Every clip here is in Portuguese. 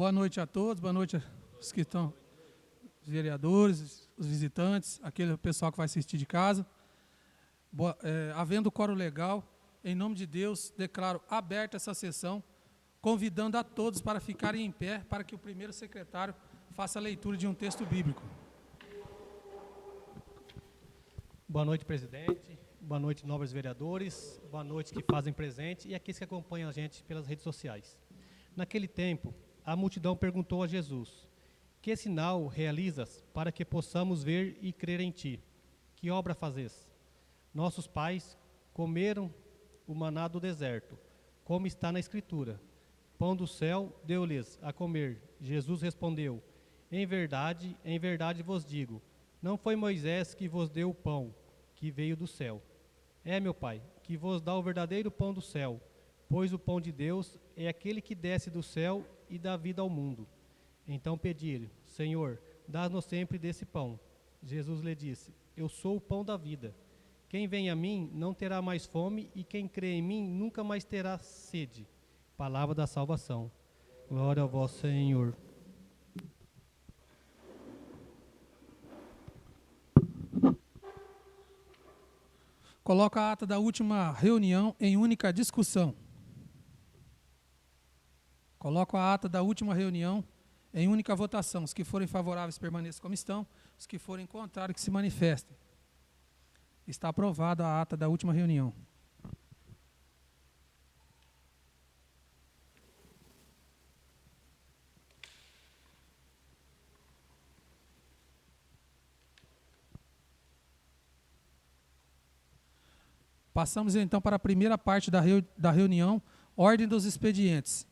Boa noite a todos, boa noite aos que estão, os vereadores, os visitantes, aquele pessoal que vai assistir de casa. Havendo quórum legal, em nome de Deus, declaro aberta essa sessão, convidando a todos para ficarem em pé, para que o primeiro secretário faça a leitura de um texto bíblico. Boa noite, presidente. Boa noite, nobres vereadores. Boa noite que fazem presente e aqueles que acompanham a gente pelas redes sociais. Naquele tempo, a multidão perguntou a Jesus: que sinal realizas para que possamos ver e crer em ti? Que obra fazes? Nossos pais comeram o maná do deserto, como está na Escritura. Pão do céu deu-lhes a comer. Jesus respondeu: em verdade vos digo, não foi Moisés que vos deu o pão que veio do céu. É, meu Pai, que vos dá o verdadeiro pão do céu, pois o pão de Deus é aquele que desce do céu e dá vida ao mundo. Então pediram: Senhor, dá-nos sempre desse pão. Jesus lhe disse: eu sou o pão da vida. Quem vem a mim não terá mais fome, e quem crê em mim nunca mais terá sede. Palavra da salvação. Glória ao vosso Senhor. Coloco a ata da última reunião em única discussão. Coloco a ata da última reunião em única votação. Os que forem favoráveis permaneçam como estão, os que forem contrários que se manifestem. Está aprovada a ata da última reunião. Passamos então para a primeira parte da reunião, ordem dos expedientes.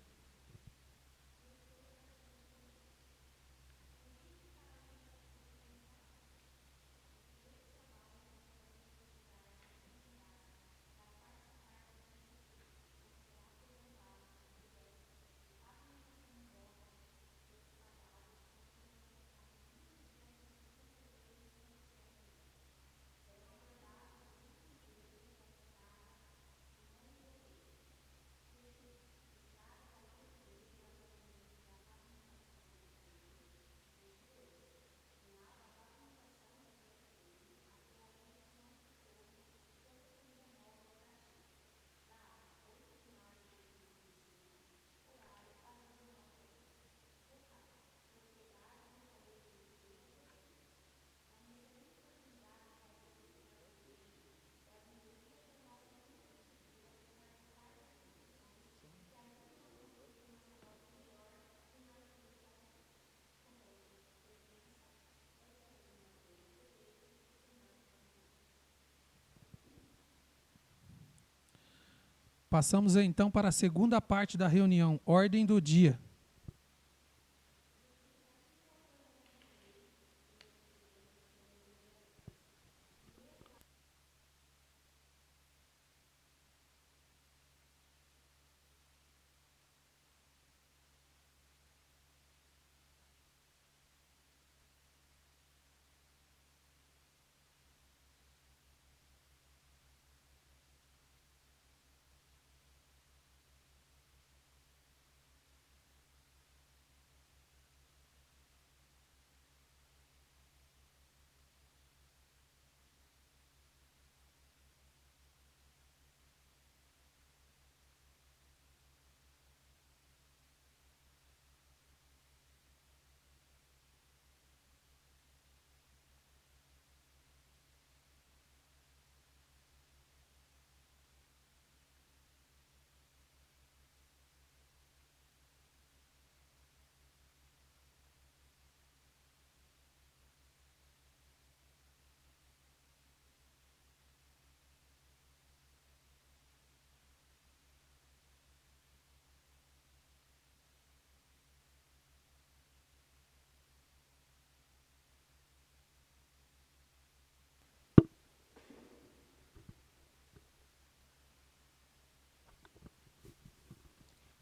Passamos então para a segunda parte da reunião, ordem do dia.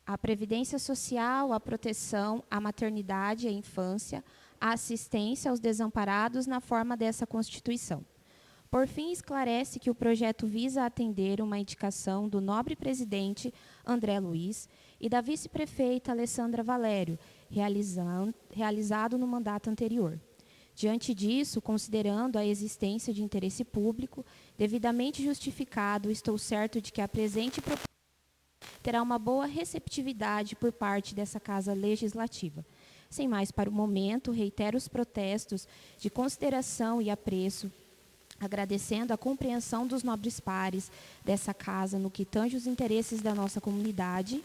A previdência social, a proteção, a maternidade e a infância, a assistência aos desamparados na forma dessa Constituição. Por fim, esclarece que o projeto visa atender uma indicação do nobre presidente André Luiz e da vice-prefeita Alessandra Valério, realizado no mandato anterior. Diante disso, considerando a existência de interesse público devidamente justificado, estou certo de que a presente proposta terá uma boa receptividade por parte dessa Casa Legislativa. Sem mais para o momento, reitero os protestos de consideração e apreço, agradecendo a compreensão dos nobres pares dessa Casa no que tange os interesses da nossa comunidade.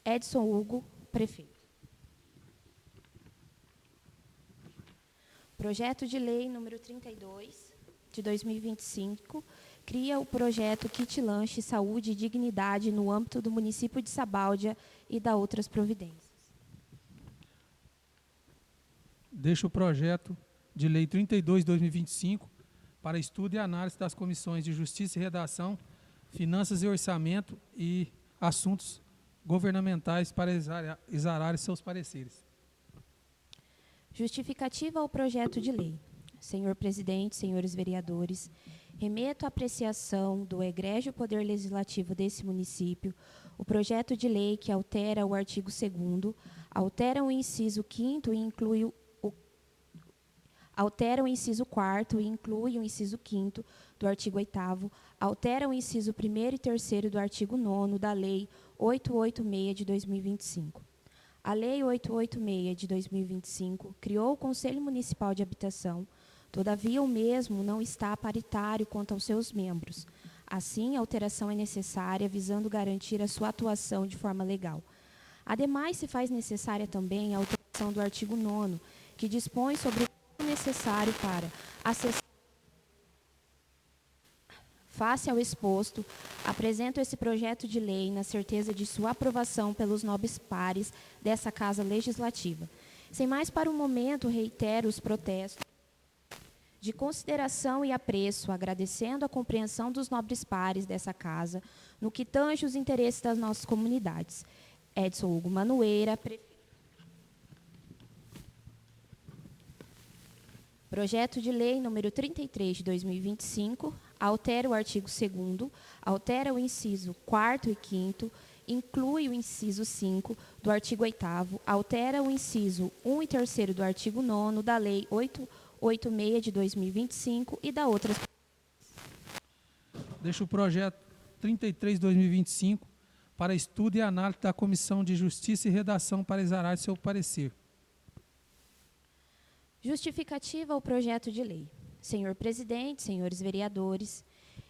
Edson Hugo, prefeito. Projeto de Lei número 32, de 2025, cria o projeto Kit Lanche Saúde e Dignidade no âmbito do município de Sabáudia e da outras providências. Deixo o projeto de Lei 32, de 2025, para estudo e análise das comissões de Justiça e Redação, Finanças e Orçamento e Assuntos Governamentais para exararem seus pareceres. Justificativa ao projeto de lei. Senhor presidente, senhores vereadores, remeto à apreciação do egrégio Poder Legislativo desse município o projeto de lei que altera o artigo 2º, altera o inciso 5º e inclui altera o inciso 4º e inclui o inciso 5º do artigo 8º, altera o inciso 1º e 3º do artigo 9º da Lei 886 de 2025. A Lei 886 de 2025 criou o Conselho Municipal de Habitação, todavia o mesmo não está paritário quanto aos seus membros. Assim, a alteração é necessária, visando garantir a sua atuação de forma legal. Ademais, se faz necessária também a alteração do artigo 9º, que dispõe sobre o necessário para acessar. Face ao exposto, apresento esse projeto de lei na certeza de sua aprovação pelos nobres pares dessa Casa Legislativa. Sem mais para o momento, reitero os protestos de consideração e apreço, agradecendo a compreensão dos nobres pares dessa Casa no que tange os interesses das nossas comunidades. Edson Hugo Manoeira, prefeito. Projeto de Lei número 33 de 2025, altera o artigo 2º, altera o inciso 4º e 5º, inclui o inciso 5 do artigo 8º, altera o inciso 1 e 3º do artigo 9º da Lei 886 de 2025 e da outras. Deixo o projeto 33 de 2025 para estudo e análise da Comissão de Justiça e Redação para exarar seu parecer. Justificativa ao projeto de lei. Senhor presidente, senhores vereadores,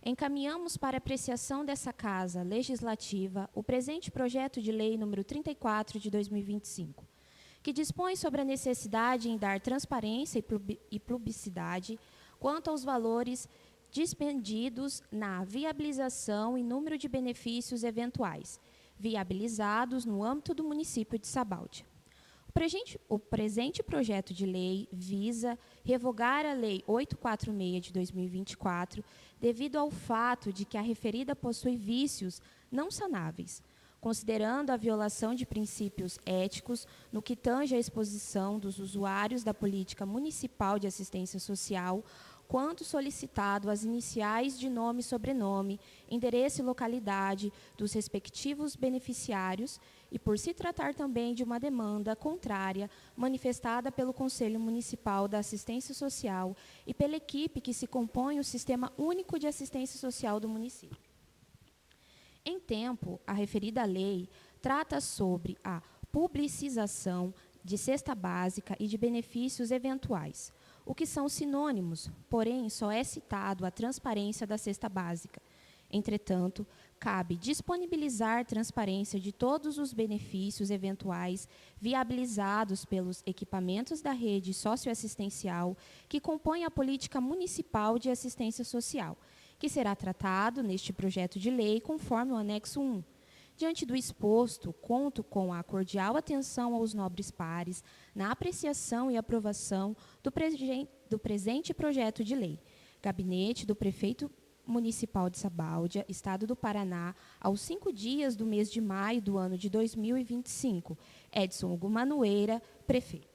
encaminhamos para apreciação dessa Casa Legislativa o presente projeto de lei número 34 de 2025, que dispõe sobre a necessidade em dar transparência e publicidade quanto aos valores dispendidos na viabilização e número de benefícios eventuais viabilizados no âmbito do município de Sabáudia. O presente projeto de lei visa revogar a Lei 846 de 2024, devido ao fato de que a referida possui vícios não sanáveis, considerando a violação de princípios éticos no que tange à exposição dos usuários da política municipal de assistência social, quanto solicitado as iniciais de nome e sobrenome, endereço e localidade dos respectivos beneficiários, e por se tratar também de uma demanda contrária manifestada pelo Conselho Municipal da Assistência Social e pela equipe que se compõe o Sistema Único de Assistência Social do município. Em tempo, a referida lei trata sobre a publicização de cesta básica e de benefícios eventuais, o que são sinônimos, porém só é citado a transparência da cesta básica. Entretanto, cabe disponibilizar transparência de todos os benefícios eventuais viabilizados pelos equipamentos da rede socioassistencial que compõem a política municipal de assistência social, que será tratado neste projeto de lei conforme o anexo 1. Diante do exposto, conto com a cordial atenção aos nobres pares na apreciação e aprovação do presente projeto de lei. Gabinete do Prefeito Municipal de Sabáudia, Estado do Paraná, aos 5 dias do mês de maio do ano de 2025. Edson Hugo Manoeira, prefeito.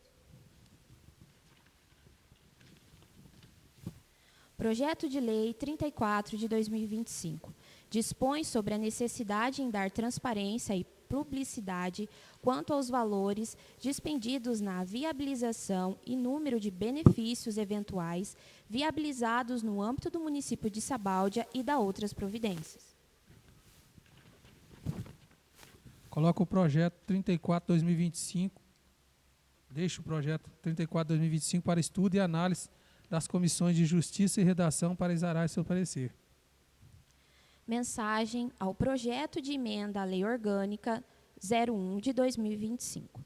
Projeto de Lei 34 de 2025. Dispõe sobre a necessidade em dar transparência e publicidade quanto aos valores dispendidos na viabilização e número de benefícios eventuais viabilizados no âmbito do município de Sabáudia e da outras providências. Coloca o projeto 34/2025. Deixa o projeto 34/2025 para estudo e análise das comissões de Justiça e Redação para exarar seu parecer. Mensagem ao projeto de emenda à Lei Orgânica 01 de 2025.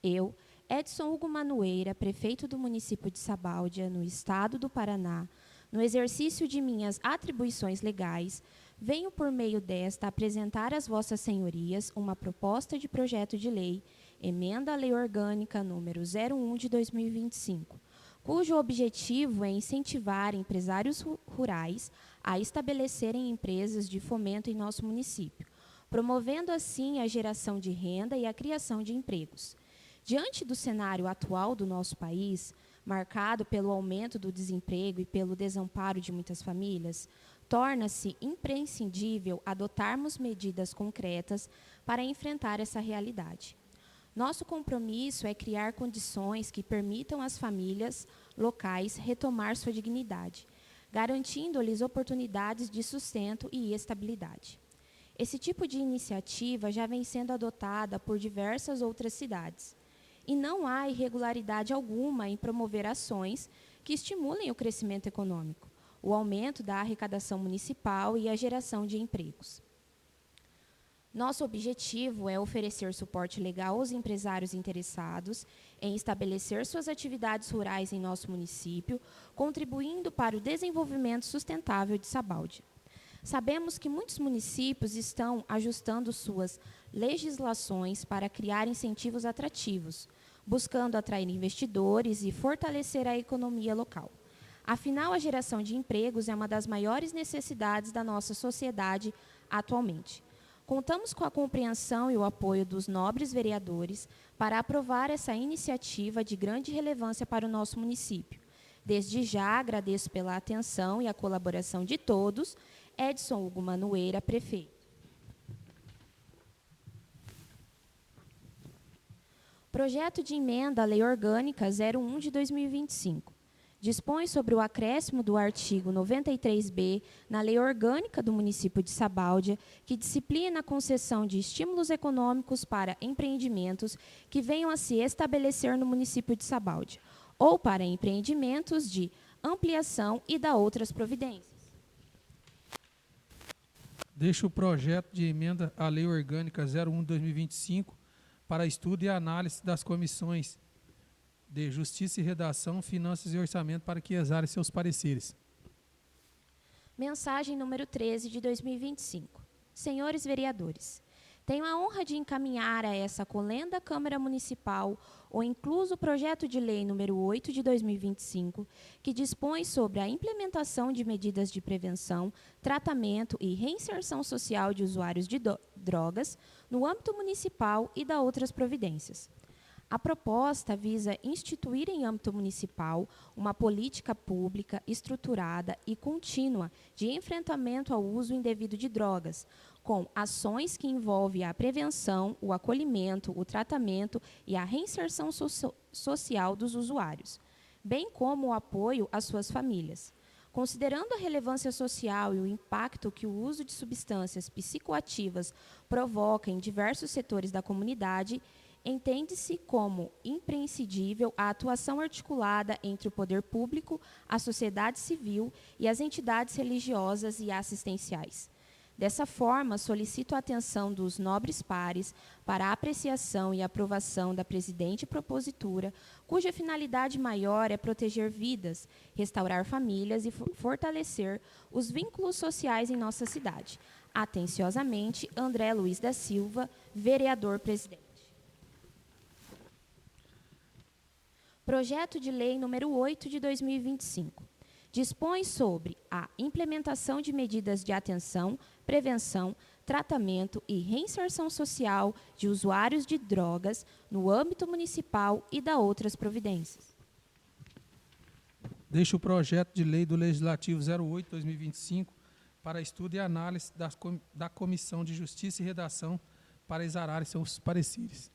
Eu, Edson Hugo Manoeira, prefeito do município de Sabáudia, no estado do Paraná, no exercício de minhas atribuições legais, venho por meio desta apresentar às vossas senhorias uma proposta de projeto de lei, emenda à Lei Orgânica número 01 de 2025, cujo objetivo é incentivar empresários rurais a estabelecerem empresas de fomento em nosso município, promovendo assim a geração de renda e a criação de empregos. Diante do cenário atual do nosso país, marcado pelo aumento do desemprego e pelo desamparo de muitas famílias, torna-se imprescindível adotarmos medidas concretas para enfrentar essa realidade. Nosso compromisso é criar condições que permitam às famílias locais retomar sua dignidade, garantindo-lhes oportunidades de sustento e estabilidade. Esse tipo de iniciativa já vem sendo adotada por diversas outras cidades, e não há irregularidade alguma em promover ações que estimulem o crescimento econômico, o aumento da arrecadação municipal e a geração de empregos. Nosso objetivo é oferecer suporte legal aos empresários interessados em estabelecer suas atividades rurais em nosso município, contribuindo para o desenvolvimento sustentável de Sabáudia. Sabemos que muitos municípios estão ajustando suas legislações para criar incentivos atrativos, buscando atrair investidores e fortalecer a economia local. Afinal, a geração de empregos é uma das maiores necessidades da nossa sociedade atualmente. Contamos com a compreensão e o apoio dos nobres vereadores para aprovar essa iniciativa de grande relevância para o nosso município. Desde já, agradeço pela atenção e a colaboração de todos. Edson Hugo Manoeira, prefeito. Projeto de emenda à Lei Orgânica 01 de 2025. Dispõe sobre o acréscimo do artigo 93b na Lei Orgânica do município de Sabáudia, que disciplina a concessão de estímulos econômicos para empreendimentos que venham a se estabelecer no município de Sabáudia, ou para empreendimentos de ampliação e da outras providências. Deixa o projeto de emenda à Lei Orgânica 01 de 2025 para estudo e análise das comissões de Justiça e Redação, Finanças e Orçamento para que exarem seus pareceres. Mensagem número 13 de 2025. Senhores vereadores, tenho a honra de encaminhar a essa colenda Câmara Municipal o incluso projeto de lei número 8 de 2025, que dispõe sobre a implementação de medidas de prevenção, tratamento e reinserção social de usuários de drogas no âmbito municipal e da outras providências. A proposta visa instituir em âmbito municipal uma política pública estruturada e contínua de enfrentamento ao uso indevido de drogas, com ações que envolvem a prevenção, o acolhimento, o tratamento e a reinserção social dos usuários, bem como o apoio às suas famílias. Considerando a relevância social e o impacto que o uso de substâncias psicoativas provoca em diversos setores da comunidade, entende-se como imprescindível a atuação articulada entre o poder público, a sociedade civil e as entidades religiosas e assistenciais. Dessa forma, solicito a atenção dos nobres pares para a apreciação e aprovação da Presidente Propositura, cuja finalidade maior é proteger vidas, restaurar famílias e fortalecer os vínculos sociais em nossa cidade. Atenciosamente, André Luiz da Silva, vereador-presidente. Projeto de Lei número 8 de 2025. Dispõe sobre a implementação de medidas de atenção, prevenção, tratamento e reinserção social de usuários de drogas no âmbito municipal e da outras providências. Deixa o projeto de lei do Legislativo 08 de 2025 para estudo e análise da Comissão de Justiça e Redação para exararem seus pareceres.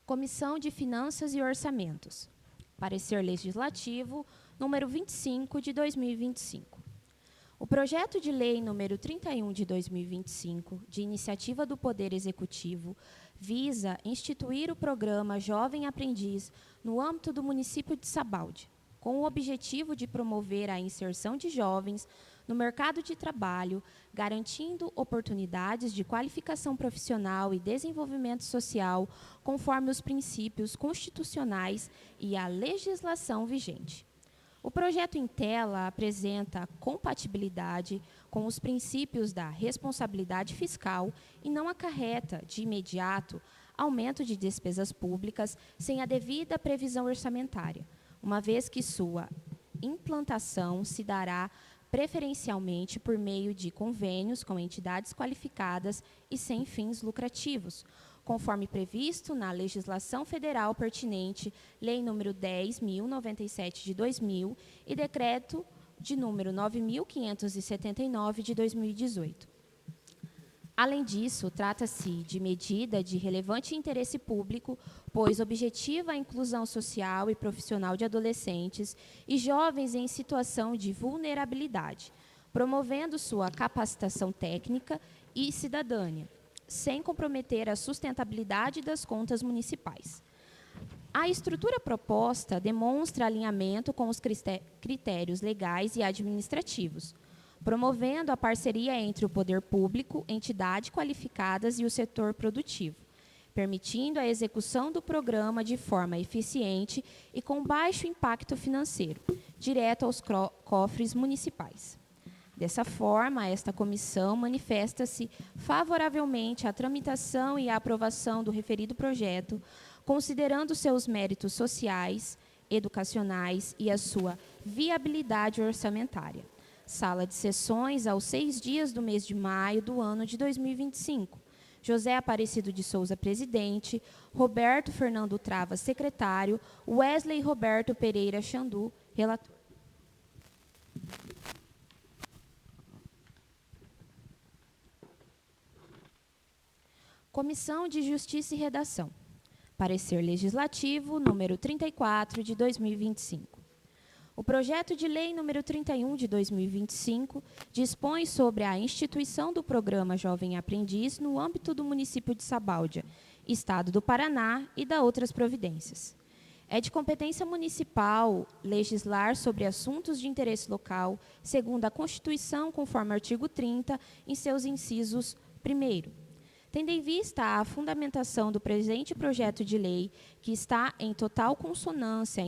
Comissão de Finanças e Orçamentos. Parecer Legislativo número 25 de 2025. O projeto de lei número 31 de 2025, de iniciativa do Poder Executivo, visa instituir o programa Jovem Aprendiz no âmbito do município de Sabaldi, com o objetivo de promover a inserção de jovens no mercado de trabalho, garantindo oportunidades de qualificação profissional e desenvolvimento social, conforme os princípios constitucionais e a legislação vigente. O projeto em tela apresenta compatibilidade com os princípios da responsabilidade fiscal e não acarreta, de imediato, aumento de despesas públicas sem a devida previsão orçamentária, uma vez que sua implantação se dará preferencialmente por meio de convênios com entidades qualificadas e sem fins lucrativos, conforme previsto na legislação federal pertinente, Lei nº 10.097 de 2000 e Decreto de número 9.579 de 2018. Além disso, trata-se de medida de relevante interesse público, pois objetiva a inclusão social e profissional de adolescentes e jovens em situação de vulnerabilidade, promovendo sua capacitação técnica e cidadânia, sem comprometer a sustentabilidade das contas municipais. A estrutura proposta demonstra alinhamento com os critérios legais e administrativos, promovendo a parceria entre o poder público, entidades qualificadas e o setor produtivo, permitindo a execução do programa de forma eficiente e com baixo impacto financeiro, direto aos cofres municipais. Dessa forma, esta comissão manifesta-se favoravelmente à tramitação e à aprovação do referido projeto, considerando seus méritos sociais, educacionais e a sua viabilidade orçamentária. Sala de sessões aos 6 dias do mês de maio do ano de 2025. José Aparecido de Souza, presidente, Roberto Fernando Travas, secretário, Wesley Roberto Pereira Xandu, relator. Comissão de Justiça e Redação. Parecer Legislativo número 34 de 2025. O projeto de lei número 31 de 2025 dispõe sobre a instituição do programa Jovem Aprendiz no âmbito do município de Sabáudia, Estado do Paraná e da outras providências. É de competência municipal legislar sobre assuntos de interesse local, segundo a Constituição, conforme artigo 30, em seus incisos 1º. Tendo em vista a fundamentação do presente projeto de lei, que está em total consonância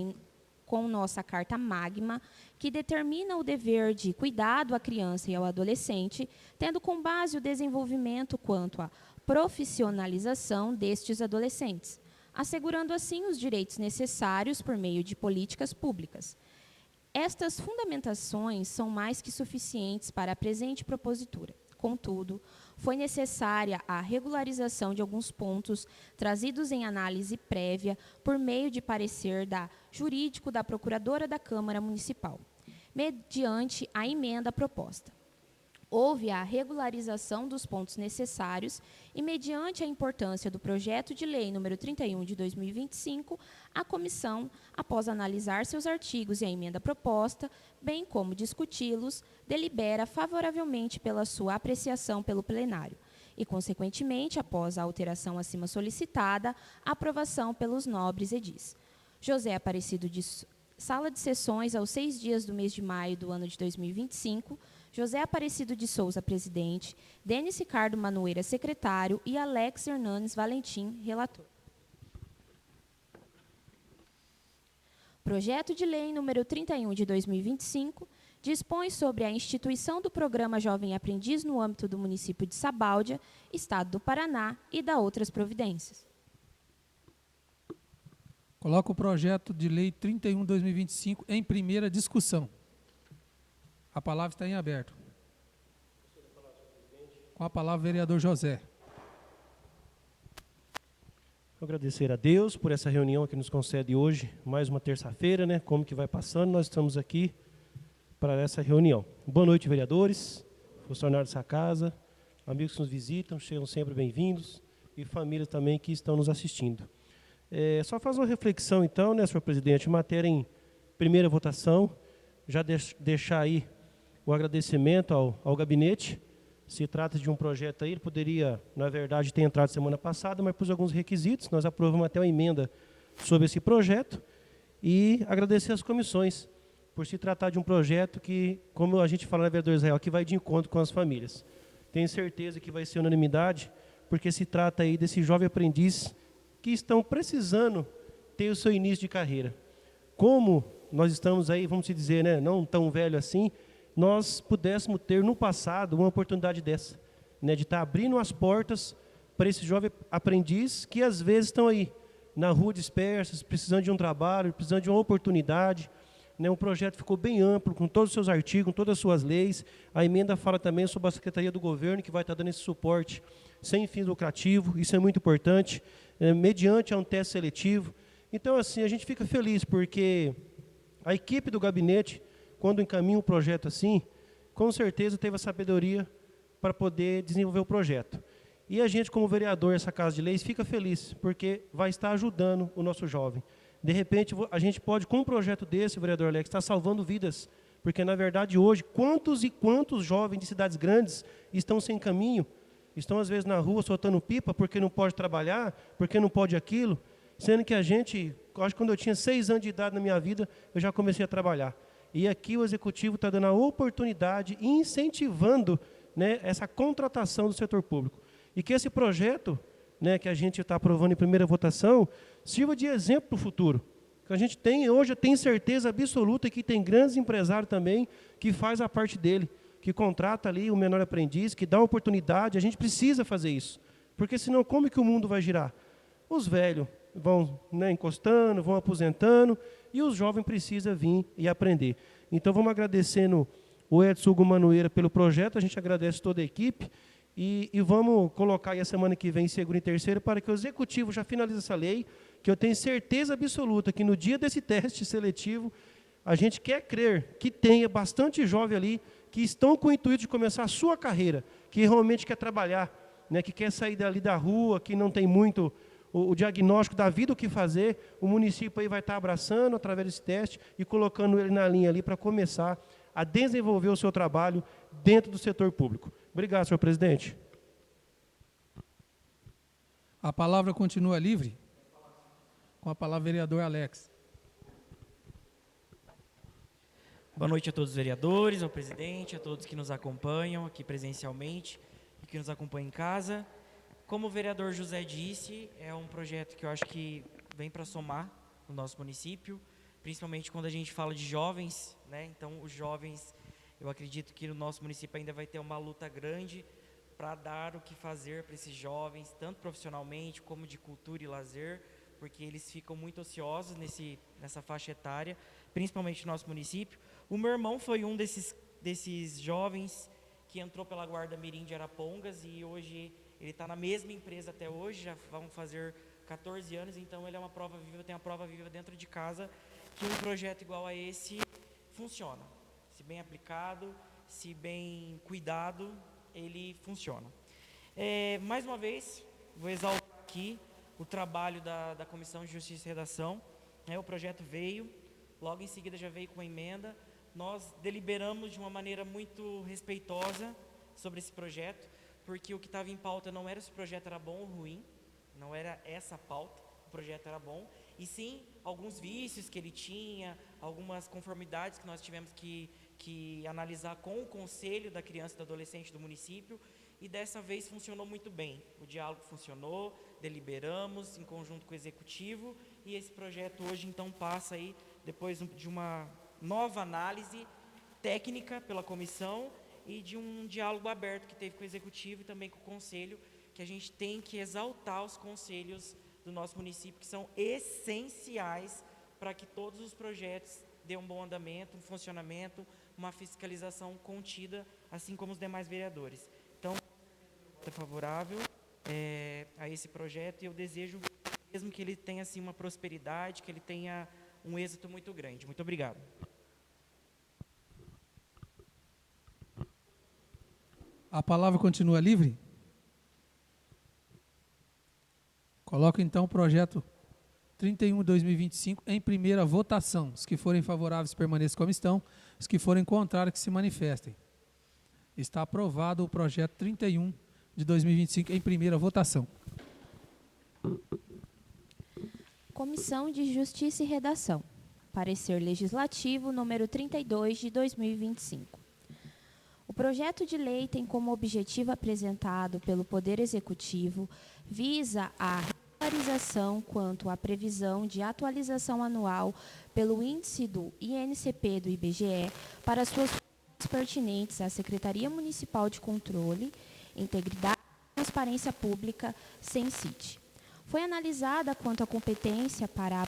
com nossa Carta Magna, que determina o dever de cuidado à criança e ao adolescente, tendo como base o desenvolvimento quanto à profissionalização destes adolescentes, assegurando assim os direitos necessários por meio de políticas públicas. Estas fundamentações são mais que suficientes para a presente propositura. Contudo, foi necessária a regularização de alguns pontos trazidos em análise prévia por meio de parecer jurídico da Procuradora da Câmara Municipal, mediante a emenda proposta. Houve a regularização dos pontos necessários e, mediante a importância do projeto de lei número 31 de 2025, a comissão, após analisar seus artigos e a emenda proposta, bem como discuti-los, delibera favoravelmente pela sua apreciação pelo plenário e, consequentemente, após a alteração acima solicitada, a aprovação pelos nobres edis. José Aparecido de Sala de Sessões aos 6 dias do mês de maio do ano de 2025, José Aparecido de Souza, presidente, Denis Ricardo Manoeira, secretário e Alex Hernanes Valentim, relator. Projeto de lei número 31 de 2025 dispõe sobre a instituição do programa Jovem Aprendiz no âmbito do município de Sabáudia, Estado do Paraná e da outras providências. Coloco o projeto de lei 31 de 2025 em primeira discussão. A palavra está em aberto. Com a palavra, vereador José. Agradecer a Deus por essa reunião que nos concede hoje, mais uma terça-feira, né? Como que vai passando, nós estamos aqui para essa reunião. Boa noite, vereadores, funcionários dessa casa, amigos que nos visitam, sejam sempre bem-vindos, e famílias também que estão nos assistindo. Só fazer uma reflexão, então, né, senhor presidente, matéria em primeira votação, já deixar aí o agradecimento ao gabinete. Se trata de um projeto aí, ele poderia, na verdade, ter entrado semana passada, mas pôs alguns requisitos, nós aprovamos até uma emenda sobre esse projeto, e agradecer às comissões, por se tratar de um projeto que, como a gente fala na vereador Israel, que vai de encontro com as famílias. Tenho certeza que vai ser unanimidade, porque se trata aí desse jovem aprendiz que estão precisando ter o seu início de carreira. Como nós estamos aí, vamos dizer, né, não tão velho assim, nós pudéssemos ter no passado uma oportunidade dessa, né, de estar abrindo as portas para esse jovem aprendiz que às vezes estão aí na rua dispersos, precisando de um trabalho, precisando de uma oportunidade. Né, o projeto ficou bem amplo, com todos os seus artigos, com todas as suas leis. A emenda fala também sobre a Secretaria do Governo, que vai estar dando esse suporte sem fins lucrativo, isso é muito importante, mediante a um teste seletivo. Então, assim, a gente fica feliz, porque a equipe do gabinete, quando encaminha um projeto assim, com certeza teve a sabedoria para poder desenvolver o projeto. E a gente, como vereador dessa Casa de Leis, fica feliz, porque vai estar ajudando o nosso jovem. De repente, a gente pode, com um projeto desse, vereador Alex, estar salvando vidas, porque, na verdade, hoje, quantos e quantos jovens de cidades grandes estão sem caminho, estão, às vezes, na rua soltando pipa, porque não pode trabalhar, porque não pode aquilo, sendo que a gente, acho que quando eu tinha 6 anos de idade na minha vida, eu já comecei a trabalhar. E aqui o Executivo está dando a oportunidade e incentivando, né, essa contratação do setor público. E que esse projeto, né, que a gente está aprovando em primeira votação, sirva de exemplo para o futuro. Que a gente tem, hoje eu tenho certeza absoluta que tem grandes empresários também que faz a parte dele, que contrata ali o menor aprendiz, que dá oportunidade, a gente precisa fazer isso. Porque senão como que o mundo vai girar? Os velhos vão, né, encostando, vão aposentando, e os jovens precisam vir e aprender. Então vamos agradecendo o Edson Hugo Manoeira pelo projeto, a gente agradece toda a equipe, e vamos colocar aí a semana que vem, segunda e terceira, para que o Executivo já finalize essa lei, que eu tenho certeza absoluta que no dia desse teste seletivo, a gente quer crer que tenha bastante jovem ali que estão com o intuito de começar a sua carreira, que realmente quer trabalhar, né, que quer sair dali da rua, que não tem muito o diagnóstico da vida, o que fazer. O município aí vai estar abraçando através desse teste e colocando ele na linha ali para começar a desenvolver o seu trabalho dentro do setor público. Obrigado, senhor presidente. A palavra continua livre. Com a palavra, vereador Alex. Boa noite a todos os vereadores, ao presidente, a todos que nos acompanham aqui presencialmente e que nos acompanham em casa. Como o vereador José disse, é um projeto que eu acho que vem para somar no nosso município, principalmente quando a gente fala de jovens, né? Então, os jovens, eu acredito que no nosso município ainda vai ter uma luta grande para dar o que fazer para esses jovens, tanto profissionalmente como de cultura e lazer, porque eles ficam muito ociosos nessa faixa etária, principalmente no nosso município. O meu irmão foi um desses jovens que entrou pela Guarda Mirim de Arapongas e hoje ele está na mesma empresa até hoje, já vão fazer 14 anos, então ele é uma prova viva, tem a prova viva dentro de casa, que um projeto igual a esse funciona. Se bem aplicado, se bem cuidado, ele funciona. Mais uma vez, vou exaltar aqui o trabalho da Comissão de Justiça e Redação. O projeto veio, logo em seguida já veio com a emenda. Nós deliberamos de uma maneira muito respeitosa sobre esse projeto, porque o que estava em pauta não era se o projeto era bom ou ruim, não era essa a pauta, o projeto era bom, e sim alguns vícios que ele tinha, algumas conformidades que nós tivemos que analisar com o Conselho da Criança e do Adolescente do município, e dessa vez funcionou muito bem. O diálogo funcionou, deliberamos em conjunto com o Executivo, e esse projeto hoje então passa aí, depois de uma nova análise técnica pela comissão, e de um diálogo aberto que teve com o Executivo e também com o Conselho, que a gente tem que exaltar os conselhos do nosso município, que são essenciais para que todos os projetos dêem um bom andamento, um funcionamento, uma fiscalização contida, assim como os demais vereadores. Então, é favorável a esse projeto, e eu desejo mesmo que ele tenha assim, uma prosperidade, que ele tenha um êxito muito grande. Muito obrigado. A palavra continua livre? Coloco então o projeto 31/2025 em primeira votação. Os que forem favoráveis permaneçam como estão, os que forem contrários que se manifestem. Está aprovado o projeto 31 de 2025 em primeira votação. Comissão de Justiça e Redação. Parecer Legislativo número 32 de 2025. O projeto de lei tem como objetivo apresentado pelo Poder Executivo visa a regularização quanto à previsão de atualização anual pelo índice do INCP do IBGE para suas funções pertinentes à Secretaria Municipal de Controle, Integridade e Transparência Pública, SENCIT. Foi analisada quanto à competência para a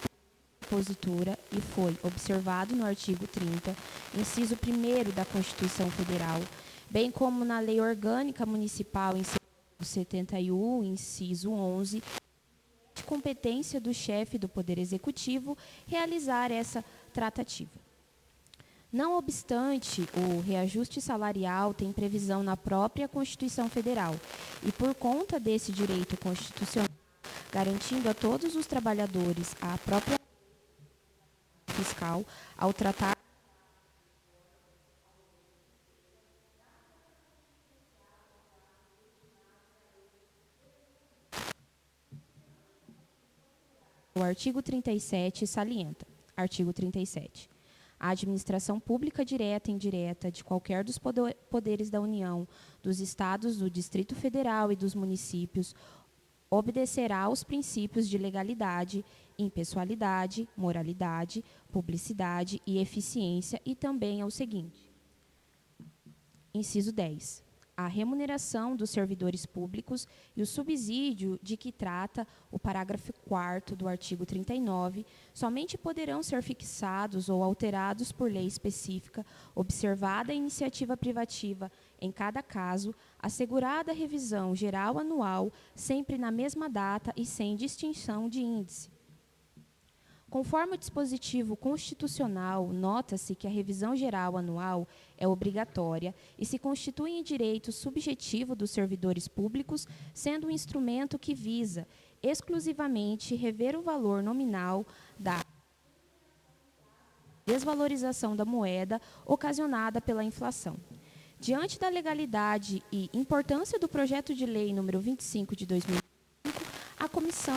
propositura e foi observado no artigo 30, inciso 1º da Constituição Federal, bem como na Lei Orgânica Municipal, inciso 71, inciso 11, de competência do chefe do Poder Executivo realizar essa tratativa. Não obstante, o reajuste salarial tem previsão na própria Constituição Federal e, por conta desse direito constitucional, garantindo a todos os trabalhadores a própria fiscal ao tratar o artigo 37 salienta. Artigo 37. A administração pública direta e indireta de qualquer dos poderes da União, dos Estados, do Distrito Federal e dos municípios obedecerá aos princípios de legalidade, impessoalidade, moralidade, publicidade e eficiência e também ao seguinte. Inciso 10. A remuneração dos servidores públicos e o subsídio de que trata o parágrafo 4º do artigo 39 somente poderão ser fixados ou alterados por lei específica, observada a iniciativa privativa em cada caso, assegurada a revisão geral anual, sempre na mesma data e sem distinção de índice. Conforme o dispositivo constitucional, nota-se que a revisão geral anual é obrigatória e se constitui em direito subjetivo dos servidores públicos, sendo um instrumento que visa exclusivamente rever o valor nominal da desvalorização da moeda ocasionada pela inflação. Diante da legalidade e importância do projeto de lei número 25 de 2005, a comissão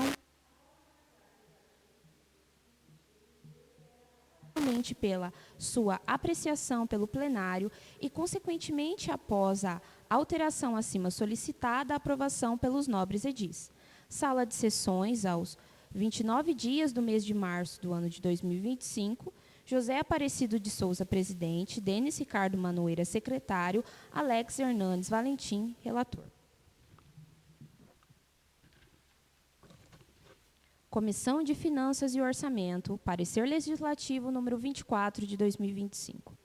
pela sua apreciação pelo plenário e, consequentemente, após a alteração acima solicitada, a aprovação pelos nobres edis. Sala de sessões, aos 29 dias do mês de março do ano de 2025, José Aparecido de Souza, presidente, Denis Ricardo Manoeira, secretário, Alex Hernandes Valentim, relator. Comissão de Finanças e Orçamento, parecer legislativo número 24 de 2025.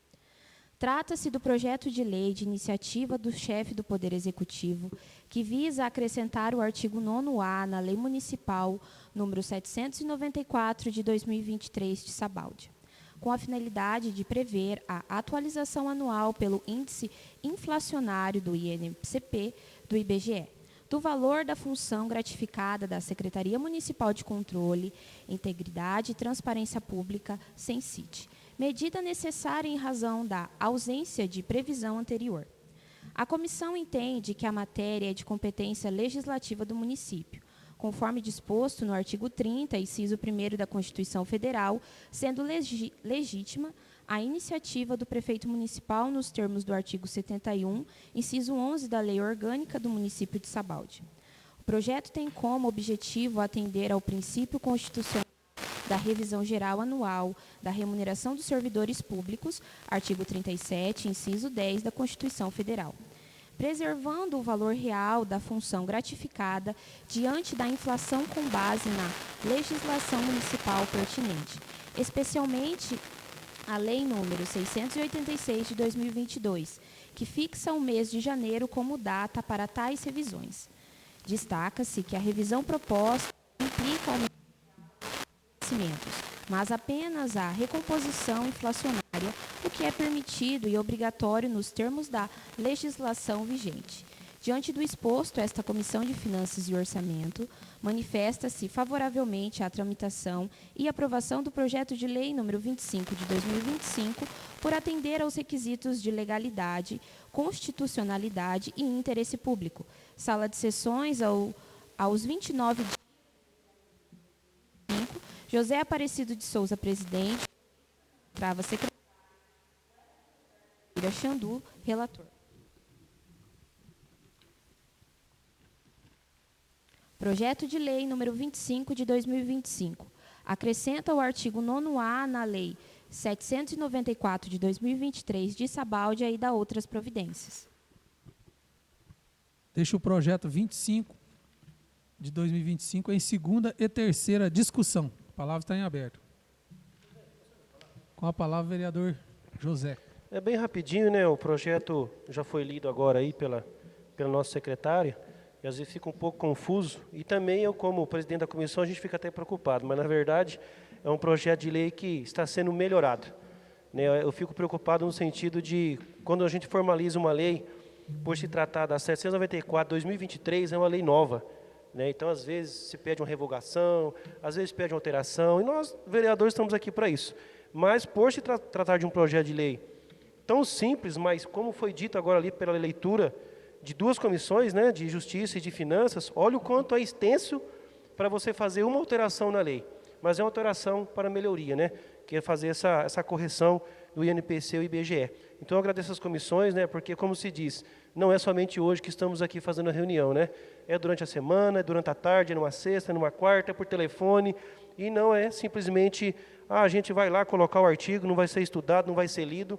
Trata-se do projeto de lei de iniciativa do chefe do Poder Executivo, que visa acrescentar o artigo 9º na Lei Municipal número 794 de 2023 de Sabáudia, com a finalidade de prever a atualização anual pelo índice inflacionário do INCP do IBGE, do valor da função gratificada da Secretaria Municipal de Controle, Integridade e Transparência Pública, SENCIT, medida necessária em razão da ausência de previsão anterior. A comissão entende que a matéria é de competência legislativa do município, conforme disposto no artigo 30, inciso 1º da Constituição Federal, sendo legítima a iniciativa do prefeito municipal nos termos do artigo 71, inciso 11 da Lei Orgânica do município de Sabáudia. O projeto tem como objetivo atender ao princípio constitucional da revisão geral anual da remuneração dos servidores públicos, artigo 37, inciso 10 da Constituição Federal, preservando o valor real da função gratificada diante da inflação com base na legislação municipal pertinente, especialmente a Lei número 686 de 2022, que fixa o mês de janeiro como data para tais revisões. Destaca-se que a revisão proposta implica aumento de conhecimentos, mas apenas a recomposição inflacionária, o que é permitido e obrigatório nos termos da legislação vigente. Diante do exposto, esta Comissão de Finanças e Orçamento manifesta-se favoravelmente à tramitação e aprovação do projeto de lei número 25 de 2025, por atender aos requisitos de legalidade, constitucionalidade e interesse público. Sala de sessões aos 29 de 2025, José Aparecido de Souza, presidente, Trava secretária, Xandu, relator. Projeto de lei número 25 de 2025. Acrescenta o artigo 9º na lei 794 de 2023 de Sabáudia e da outras providências. Deixa o projeto 25 de 2025 em segunda e terceira discussão. A palavra está em aberto. Com a palavra, vereador José. É bem rapidinho, né? O projeto já foi lido agora aí pela nossa secretária, e às vezes fica um pouco confuso, e também eu, como presidente da comissão, a gente fica até preocupado, mas na verdade é um projeto de lei que está sendo melhorado, né? Eu fico preocupado no sentido de, quando a gente formaliza uma lei, por se tratar da 794/2023, é uma lei nova, né? Então às vezes se pede uma revogação, às vezes pede uma alteração, e nós, vereadores, estamos aqui para isso. Mas por se tratar de um projeto de lei tão simples, mas como foi dito agora ali pela leitura de duas comissões, né, de Justiça e de Finanças, olha o quanto é extenso para você fazer uma alteração na lei. Mas é uma alteração para melhoria, né, que é fazer essa correção do INPC e o IBGE. Então eu agradeço as comissões, né, porque, como se diz, não é somente hoje que estamos aqui fazendo a reunião, né, é durante a semana, é durante a tarde, é numa sexta, é numa quarta, é por telefone, e não é simplesmente, a gente vai lá colocar o artigo, não vai ser estudado, não vai ser lido.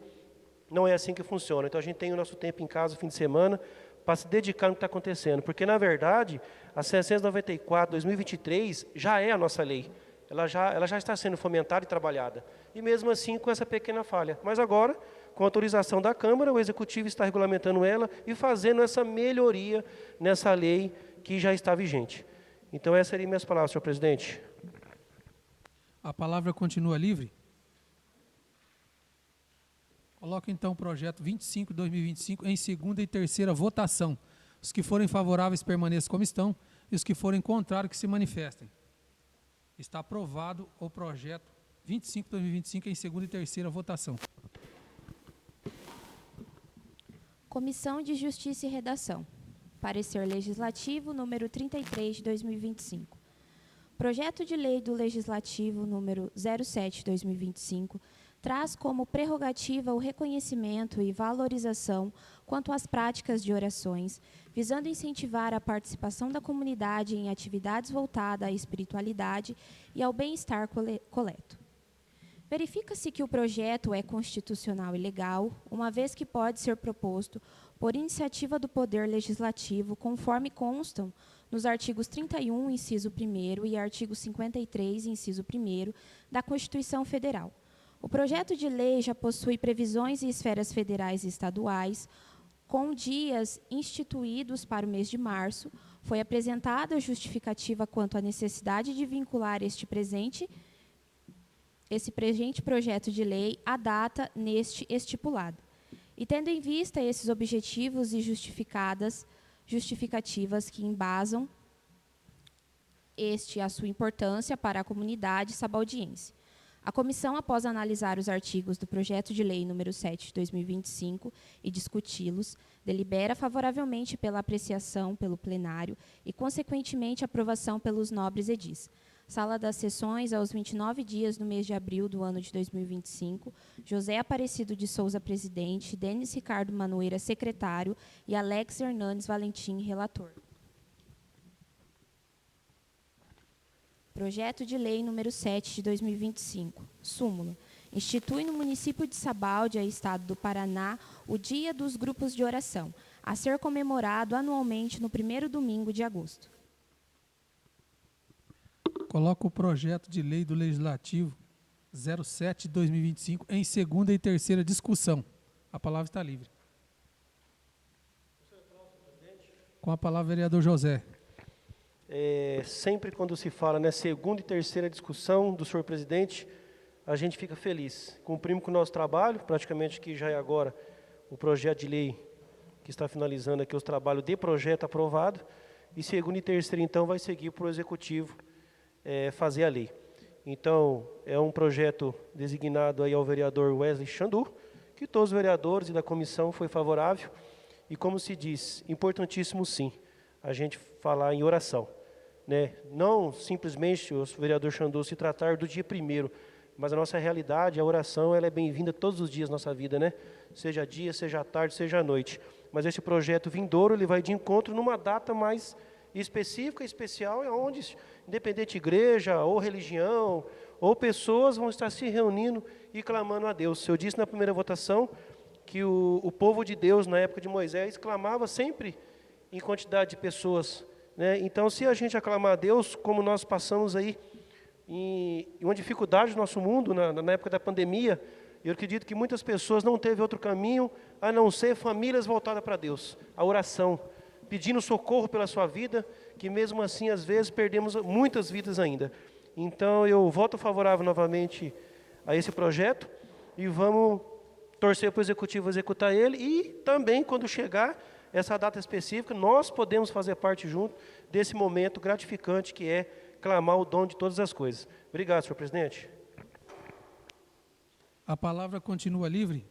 Não é assim que funciona. Então a gente tem o nosso tempo em casa, fim de semana, para se dedicar no que está acontecendo. Porque, na verdade, a 794/2023 já é a nossa lei. Ela já está sendo fomentada e trabalhada. E mesmo assim com essa pequena falha. Mas agora, com a autorização da Câmara, o Executivo está regulamentando ela e fazendo essa melhoria nessa lei que já está vigente. Então essas seriam minhas palavras, senhor presidente. A palavra continua livre. Coloco então o projeto 25 de 2025 em segunda e terceira votação. Os que forem favoráveis permaneçam como estão e os que forem contrários que se manifestem. Está aprovado o projeto 25 de 2025 em segunda e terceira votação. Comissão de Justiça e Redação. Parecer Legislativo número 33 de 2025. Projeto de Lei do Legislativo número 07 de 2025 traz como prerrogativa o reconhecimento e valorização quanto às práticas de orações, visando incentivar a participação da comunidade em atividades voltadas à espiritualidade e ao bem-estar coleto. Verifica-se que o projeto é constitucional e legal, uma vez que pode ser proposto por iniciativa do Poder Legislativo, conforme constam nos artigos 31, inciso 1º, e artigo 53, inciso 1º, da Constituição Federal. O projeto de lei já possui previsões em esferas federais e estaduais, com dias instituídos para o mês de março. Foi apresentada a justificativa quanto à necessidade de vincular esse presente projeto de lei à data neste estipulado. E tendo em vista esses objetivos e justificativas que embasam a sua importância para a comunidade sabaldiense. A comissão, após analisar os artigos do projeto de lei número 7 de 2025 e discuti-los, delibera favoravelmente pela apreciação pelo plenário e, consequentemente, aprovação pelos nobres edis. Sala das sessões, aos 29 dias do mês de abril do ano de 2025, José Aparecido de Souza, presidente, Denis Ricardo Manoeira, secretário, e Alex Hernandes Valentim, relator. Projeto de Lei número 7 de 2025. Súmula. Institui no município de Sabáudia, Estado do Paraná, o Dia dos Grupos de Oração, a ser comemorado anualmente no primeiro domingo de agosto. Coloco o projeto de lei do Legislativo 07 de 2025 em segunda e terceira discussão. A palavra está livre. Com a palavra, vereador José. Sempre quando se fala, né, segunda e terceira discussão do senhor presidente, a gente fica feliz. Cumprimos com o nosso trabalho, praticamente que já é agora o projeto de lei que está finalizando aqui os trabalhos de projeto aprovado, e segundo e terceiro, então, vai seguir para o Executivo fazer a lei. Então, é um projeto designado aí ao vereador Wesley Xandu, que todos os vereadores e da comissão foi favorável, e como se diz, importantíssimo sim, a gente falar em oração, né? Não simplesmente o vereador Xandu se tratar do dia 1º, mas a nossa realidade, a oração, ela é bem-vinda todos os dias da nossa vida, né? Seja dia, seja tarde, seja noite. Mas esse projeto vindouro, ele vai de encontro numa data mais específica, especial, onde, independente de igreja, ou religião, ou pessoas vão estar se reunindo e clamando a Deus. Eu disse na primeira votação que o povo de Deus, na época de Moisés, clamava sempre em quantidade de pessoas, né? Então, se a gente aclamar a Deus, como nós passamos aí em uma dificuldade no nosso mundo, na época da pandemia, eu acredito que muitas pessoas não teve outro caminho a não ser famílias voltadas para Deus, a oração, pedindo socorro pela sua vida, que mesmo assim, às vezes, perdemos muitas vidas ainda. Então, eu voto favorável novamente a esse projeto e vamos torcer para o Executivo executar ele, e também, quando chegar essa data específica, nós podemos fazer parte junto desse momento gratificante que é clamar o dom de todas as coisas. Obrigado, senhor presidente. A palavra continua livre.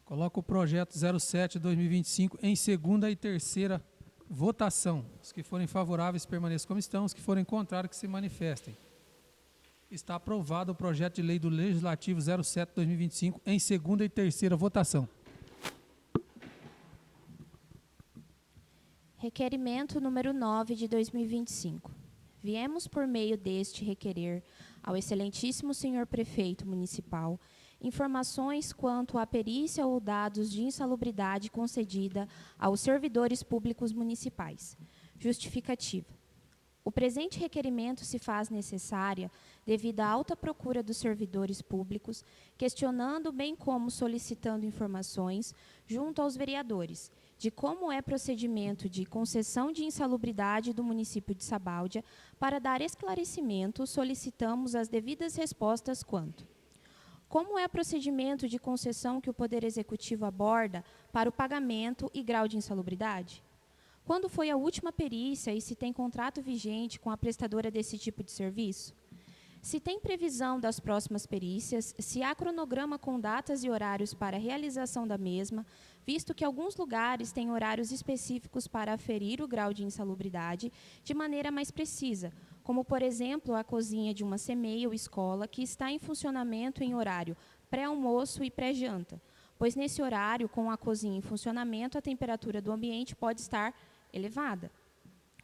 Coloca o projeto 07/2025 em segunda e terceira votação. Os que forem favoráveis permaneçam como estão, os que forem contrários que se manifestem. Está aprovado o projeto de lei do Legislativo 07/2025 em segunda e terceira votação. Requerimento número 9 de 2025. Viemos por meio deste requerer ao excelentíssimo senhor prefeito municipal informações quanto à perícia ou dados de insalubridade concedida aos servidores públicos municipais. Justificativa. O presente requerimento se faz necessária devido à alta procura dos servidores públicos, questionando bem como solicitando informações junto aos vereadores de como é procedimento de concessão de insalubridade do município de Sabáudia. Para dar esclarecimento, solicitamos as devidas respostas quanto: como é o procedimento de concessão que o Poder Executivo aborda para o pagamento e grau de insalubridade? Quando foi a última perícia e se tem contrato vigente com a prestadora desse tipo de serviço? Se tem previsão das próximas perícias, se há cronograma com datas e horários para a realização da mesma, visto que alguns lugares têm horários específicos para aferir o grau de insalubridade de maneira mais precisa, como, por exemplo, a cozinha de uma CMEI ou escola que está em funcionamento em horário pré-almoço e pré-janta, pois nesse horário, com a cozinha em funcionamento, a temperatura do ambiente pode estar elevada.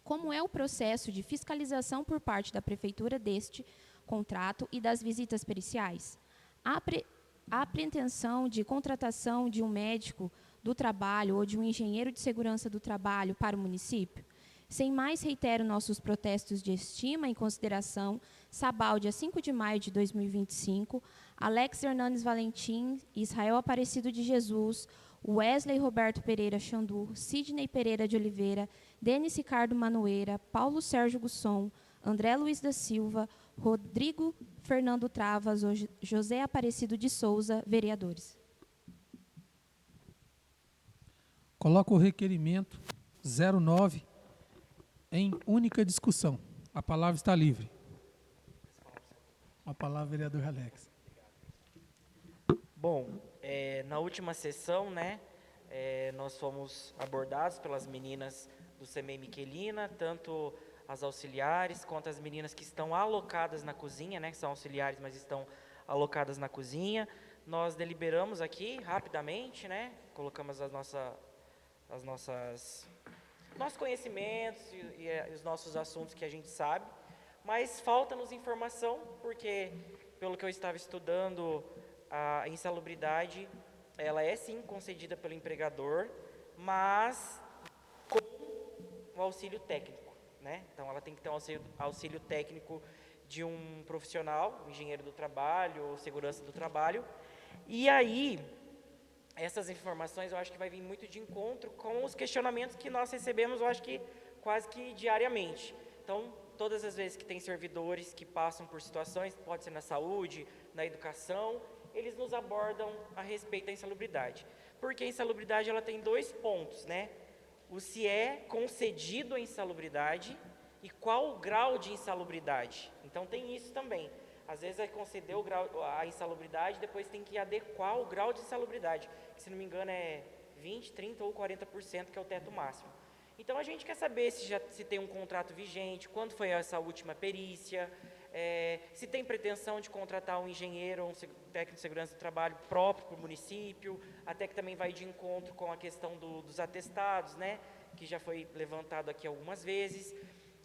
Como é o processo de fiscalização por parte da Prefeitura deste contrato e das visitas periciais? Há pretensão de contratação de um médico do trabalho ou de um engenheiro de segurança do trabalho para o município? Sem mais, reitero nossos protestos de estima e consideração. Sabáudia, 5 de maio de 2025, Alex Hernandes Valentim, Israel Aparecido de Jesus, Wesley Roberto Pereira Xandu, Sidney Pereira de Oliveira, Denis Ricardo Manoeira, Paulo Sérgio Gusson, André Luiz da Silva, Rodrigo Fernando Travas, José Aparecido de Souza, vereadores. Coloca o requerimento 09 em única discussão. A palavra está livre. A palavra, vereador Alex. Bom, na última sessão, né, nós fomos abordados pelas meninas do CMEI Miquelina, tanto as auxiliares quanto as meninas que estão alocadas na cozinha, né, que são auxiliares, mas estão alocadas na cozinha. Nós deliberamos aqui rapidamente, né, colocamos nossos conhecimentos e os nossos assuntos que a gente sabe, mas falta-nos informação, porque, pelo que eu estava estudando, a insalubridade, ela é sim concedida pelo empregador, mas com o auxílio técnico, né? Então, ela tem que ter um auxílio técnico de um profissional, um engenheiro do trabalho, ou segurança do trabalho. E aí, essas informações eu acho que vai vir muito de encontro com os questionamentos que nós recebemos, eu acho que quase que diariamente. Então, todas as vezes que tem servidores que passam por situações, pode ser na saúde, na educação, eles nos abordam a respeito da insalubridade. Porque a insalubridade ela tem 2 pontos, né? O se é concedido a insalubridade e qual o grau de insalubridade. Então tem isso também. Às vezes vai conceder a insalubridade, depois tem que adequar o grau de insalubridade, que se não me engano é 20%, 30% ou 40%, que é o teto máximo. Então a gente quer saber se tem um contrato vigente, quando foi essa última perícia, se tem pretensão de contratar um engenheiro ou um técnico de segurança do trabalho próprio para o município, até que também vai de encontro com a questão dos atestados, né, que já foi levantado aqui algumas vezes.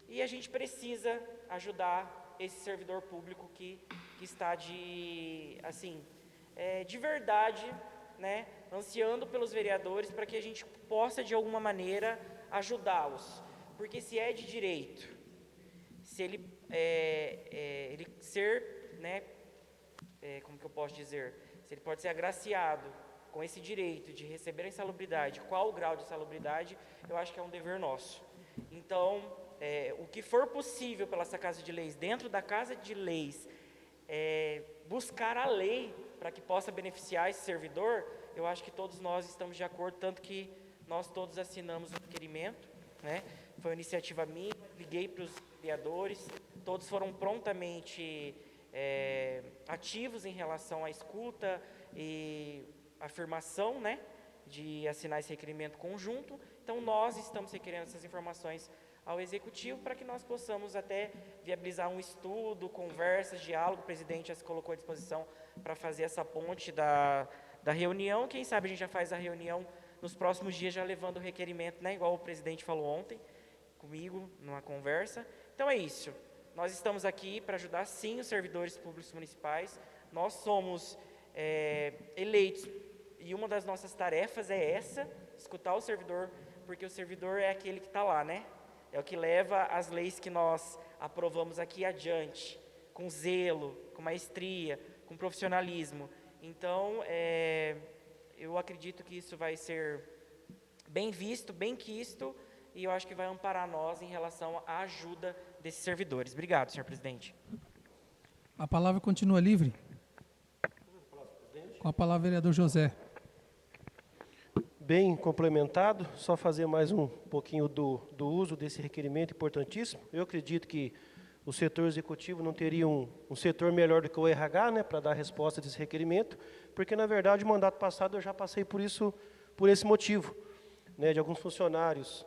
E a gente precisa ajudar esse servidor público que está de verdade, né, ansiando pelos vereadores para que a gente possa, de alguma maneira, ajudá-los. Porque se é de direito, se ele ser, né, como que eu posso dizer, se ele pode ser agraciado com esse direito de receber a insalubridade, qual o grau de insalubridade, eu acho que é um dever nosso. Então, o que for possível pela essa Casa de Leis, dentro da Casa de Leis, buscar a lei para que possa beneficiar esse servidor, eu acho que todos nós estamos de acordo, tanto que nós todos assinamos o requerimento, né? Foi uma iniciativa minha, liguei para os vereadores, todos foram prontamente ativos em relação à escuta e afirmação, né, de assinar esse requerimento conjunto. Então, nós estamos requerendo essas informações ao Executivo para que nós possamos até viabilizar um estudo, conversas, diálogo. O presidente já se colocou à disposição para fazer essa ponte da reunião. Quem sabe a gente já faz a reunião nos próximos dias, já levando o requerimento, né, igual o presidente falou ontem, comigo, numa conversa. Então, é isso. Nós estamos aqui para ajudar, sim, os servidores públicos municipais. Nós somos eleitos e uma das nossas tarefas é essa, escutar o servidor, porque o servidor é aquele que está lá, né? É o que leva as leis que nós aprovamos aqui adiante, com zelo, com maestria, com profissionalismo. Então, eu acredito que isso vai ser bem visto, bem quisto, e eu acho que vai amparar nós em relação à ajuda desses servidores. Obrigado, senhor presidente. A palavra continua livre. Com a palavra, vereador José. Bem complementado, só fazer mais um pouquinho do uso desse requerimento importantíssimo. Eu acredito que o setor executivo não teria um setor melhor do que o RH, né, para dar resposta desse requerimento, porque, na verdade, o mandato passado eu já passei por esse motivo, né, de alguns funcionários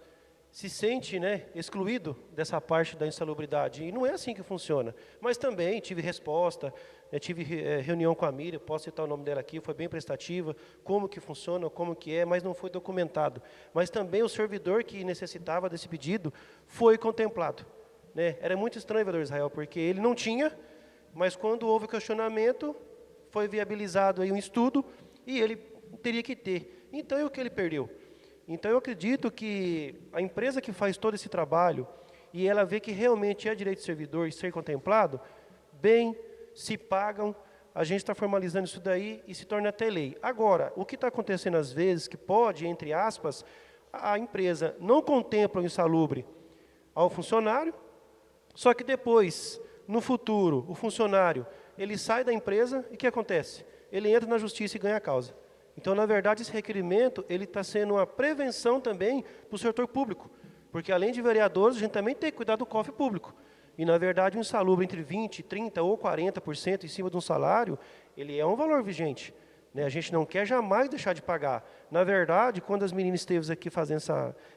se sente, né, excluído dessa parte da insalubridade, e não é assim que funciona. Mas também tive resposta, tive reunião com a Miriam, posso citar o nome dela aqui, foi bem prestativa, como que funciona, como que é, mas não foi documentado. Mas também o servidor que necessitava desse pedido foi contemplado, né? Era muito estranho, vereador Israel, porque ele não tinha, mas quando houve questionamento, foi viabilizado aí um estudo e ele teria que ter. Então, é o que ele perdeu. Então, eu acredito que a empresa que faz todo esse trabalho e ela vê que realmente é direito do servidor e ser contemplado, bem, se pagam, a gente está formalizando isso daí e se torna até lei. Agora, o que está acontecendo às vezes, que pode, entre aspas, a empresa não contempla o insalubre ao funcionário, só que depois, no futuro, o funcionário, ele sai da empresa e o que acontece? Ele entra na justiça e ganha a causa. Então, na verdade, esse requerimento ele está sendo uma prevenção também para o setor público, porque além de vereadores, a gente também tem que cuidar do cofre público. E, na verdade, um insalubre entre 20%, 30% ou 40% em cima de um salário, ele é um valor vigente, né? A gente não quer jamais deixar de pagar. Na verdade, quando as meninas esteve aqui fazendo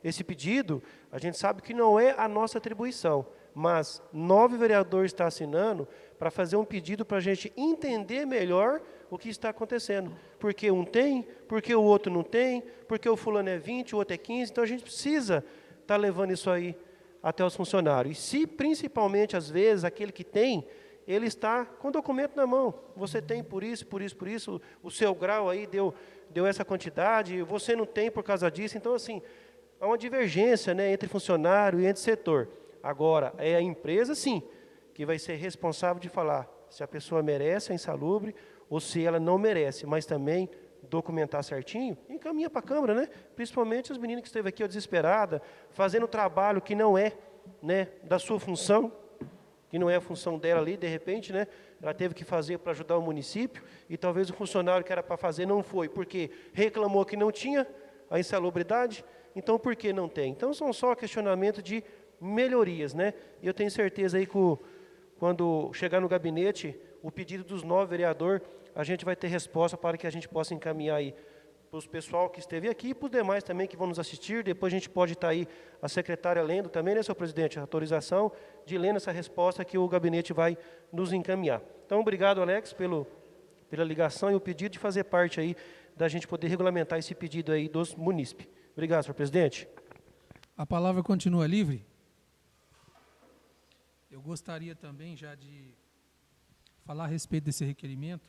esse pedido, a gente sabe que não é a nossa atribuição, mas 9 vereadores estão assinando para fazer um pedido para a gente entender melhor o que está acontecendo. Porque um tem, porque o outro não tem, porque o fulano é 20, o outro é 15. Então, a gente precisa estar levando isso aí até os funcionários. E se, principalmente, às vezes, aquele que tem, ele está com o documento na mão. Você tem por isso, por isso, por isso, o seu grau aí deu essa quantidade, você não tem por causa disso. Então, assim, há uma divergência, né, entre funcionário e entre setor. Agora, é a empresa, sim, que vai ser responsável de falar se a pessoa merece a insalubre ou se ela não merece, mas também documentar certinho e encaminha para a Câmara, né? Principalmente as meninas que esteve aqui ó, desesperada, fazendo trabalho que não é, né, da sua função, que não é a função dela ali, de repente, né? Ela teve que fazer para ajudar o município, e talvez o funcionário que era para fazer não foi, porque reclamou que não tinha a insalubridade, então por que não tem? Então são só questionamentos de melhorias, né? E eu tenho certeza aí que quando chegar no gabinete, o pedido dos 9 vereadores, a gente vai ter resposta para que a gente possa encaminhar aí para o pessoal que esteve aqui e para os demais também que vão nos assistir. Depois a gente pode estar aí, a secretária lendo também, né, senhor presidente, a autorização de lendo essa resposta que o gabinete vai nos encaminhar. Então, obrigado, Alex, pela ligação e o pedido de fazer parte aí, da gente poder regulamentar esse pedido aí dos munícipes. Obrigado, senhor presidente. A palavra continua livre. Eu gostaria também já de falar a respeito desse requerimento,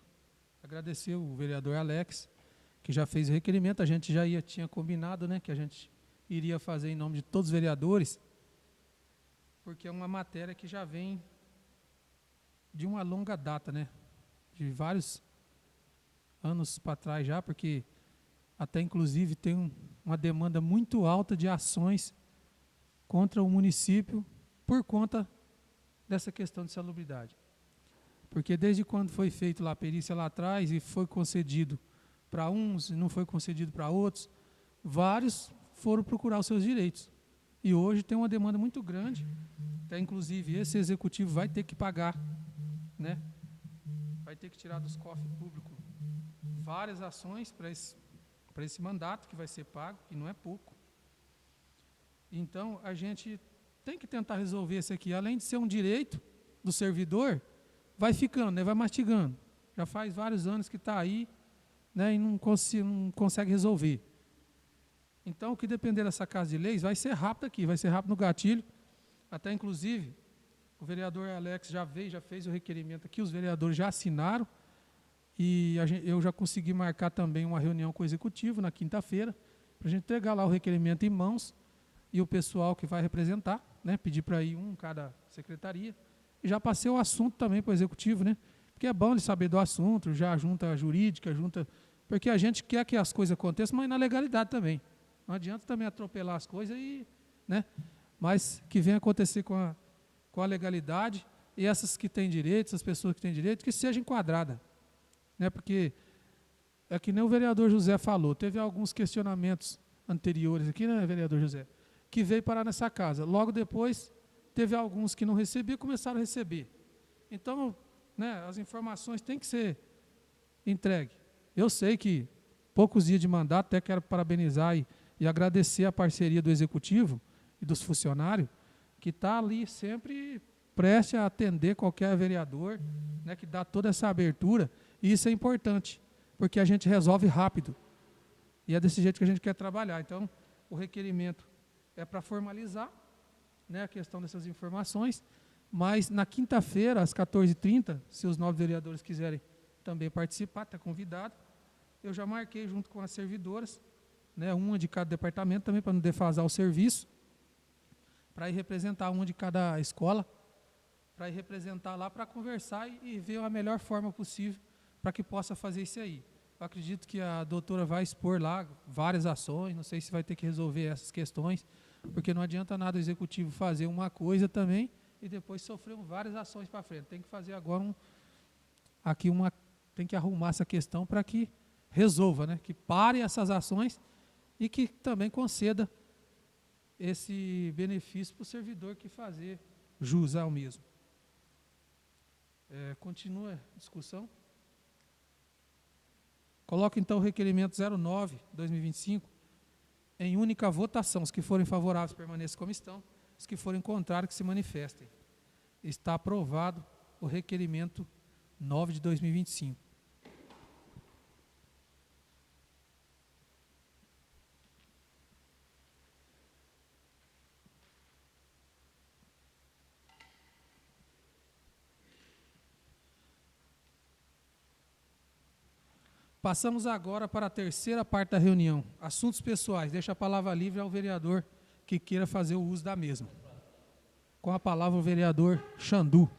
agradecer o vereador Alex, que já fez o requerimento. A gente já tinha combinado, né, que a gente iria fazer em nome de todos os vereadores, porque é uma matéria que já vem de uma longa data, né, de vários anos para trás já, porque até inclusive tem uma demanda muito alta de ações contra o município por conta dessa questão de salubridade. Porque desde quando foi feita a perícia lá atrás e foi concedido para uns e não foi concedido para outros, vários foram procurar os seus direitos. E hoje tem uma demanda muito grande, até inclusive esse executivo vai ter que pagar, né? Vai ter que tirar dos cofres públicos várias ações para esse mandato que vai ser pago, e não é pouco. Então, a gente tem que tentar resolver isso aqui. Além de ser um direito do servidor, vai ficando, né, vai mastigando. Já faz vários anos que está aí, né, e não consegue resolver. Então, o que depender dessa Casa de Leis, vai ser rápido aqui, vai ser rápido no gatilho. Até, inclusive, o vereador Alex já fez o requerimento aqui, os vereadores já assinaram, e eu já consegui marcar também uma reunião com o executivo na quinta-feira, para a gente entregar lá o requerimento em mãos, e o pessoal que vai representar, né, pedir para ir um cada secretaria. E já passei o assunto também para o executivo, né? Porque é bom ele saber do assunto, já junta a jurídica, porque a gente quer que as coisas aconteçam, mas na legalidade também. Não adianta também atropelar as coisas, né? Mas que venha acontecer com a legalidade, e essas que têm direitos, as pessoas que têm direito, que seja enquadrada, né? Porque é que nem o vereador José falou, teve alguns questionamentos anteriores aqui, né, vereador José, que veio parar nessa casa. Logo depois, teve alguns que não recebiam, começaram a receber. Então, né, as informações têm que ser entregues. Eu sei que poucos dias de mandato, até quero parabenizar e agradecer a parceria do executivo e dos funcionários, que está ali sempre preste a atender qualquer vereador, né, que dá toda essa abertura, e isso é importante, porque a gente resolve rápido. E é desse jeito que a gente quer trabalhar. Então, o requerimento é para formalizar, né, a questão dessas informações, mas na quinta-feira, às 14h30, se os 9 vereadores quiserem também participar, está convidado, eu já marquei junto com as servidoras, né, uma de cada departamento também, para não defasar o serviço, para ir representar uma de cada escola, para ir representar lá, para conversar e ver a melhor forma possível para que possa fazer isso aí. Eu acredito que a doutora vai expor lá várias ações, não sei se vai ter que resolver essas questões, porque não adianta nada o executivo fazer uma coisa também e depois sofrer várias ações para frente. Tem que fazer agora tem que arrumar essa questão para que resolva, né? Que pare essas ações e que também conceda esse benefício para o servidor que fazer jus ao mesmo. Continua a discussão. Coloco então o requerimento 09/2025 em única votação. Os que forem favoráveis permaneçam como estão. Os que forem contrários que se manifestem. Está aprovado o requerimento 9/2025. Passamos agora para a terceira parte da reunião. Assuntos pessoais. Deixa a palavra livre ao vereador que queira fazer o uso da mesma. Com a palavra o vereador Xandu.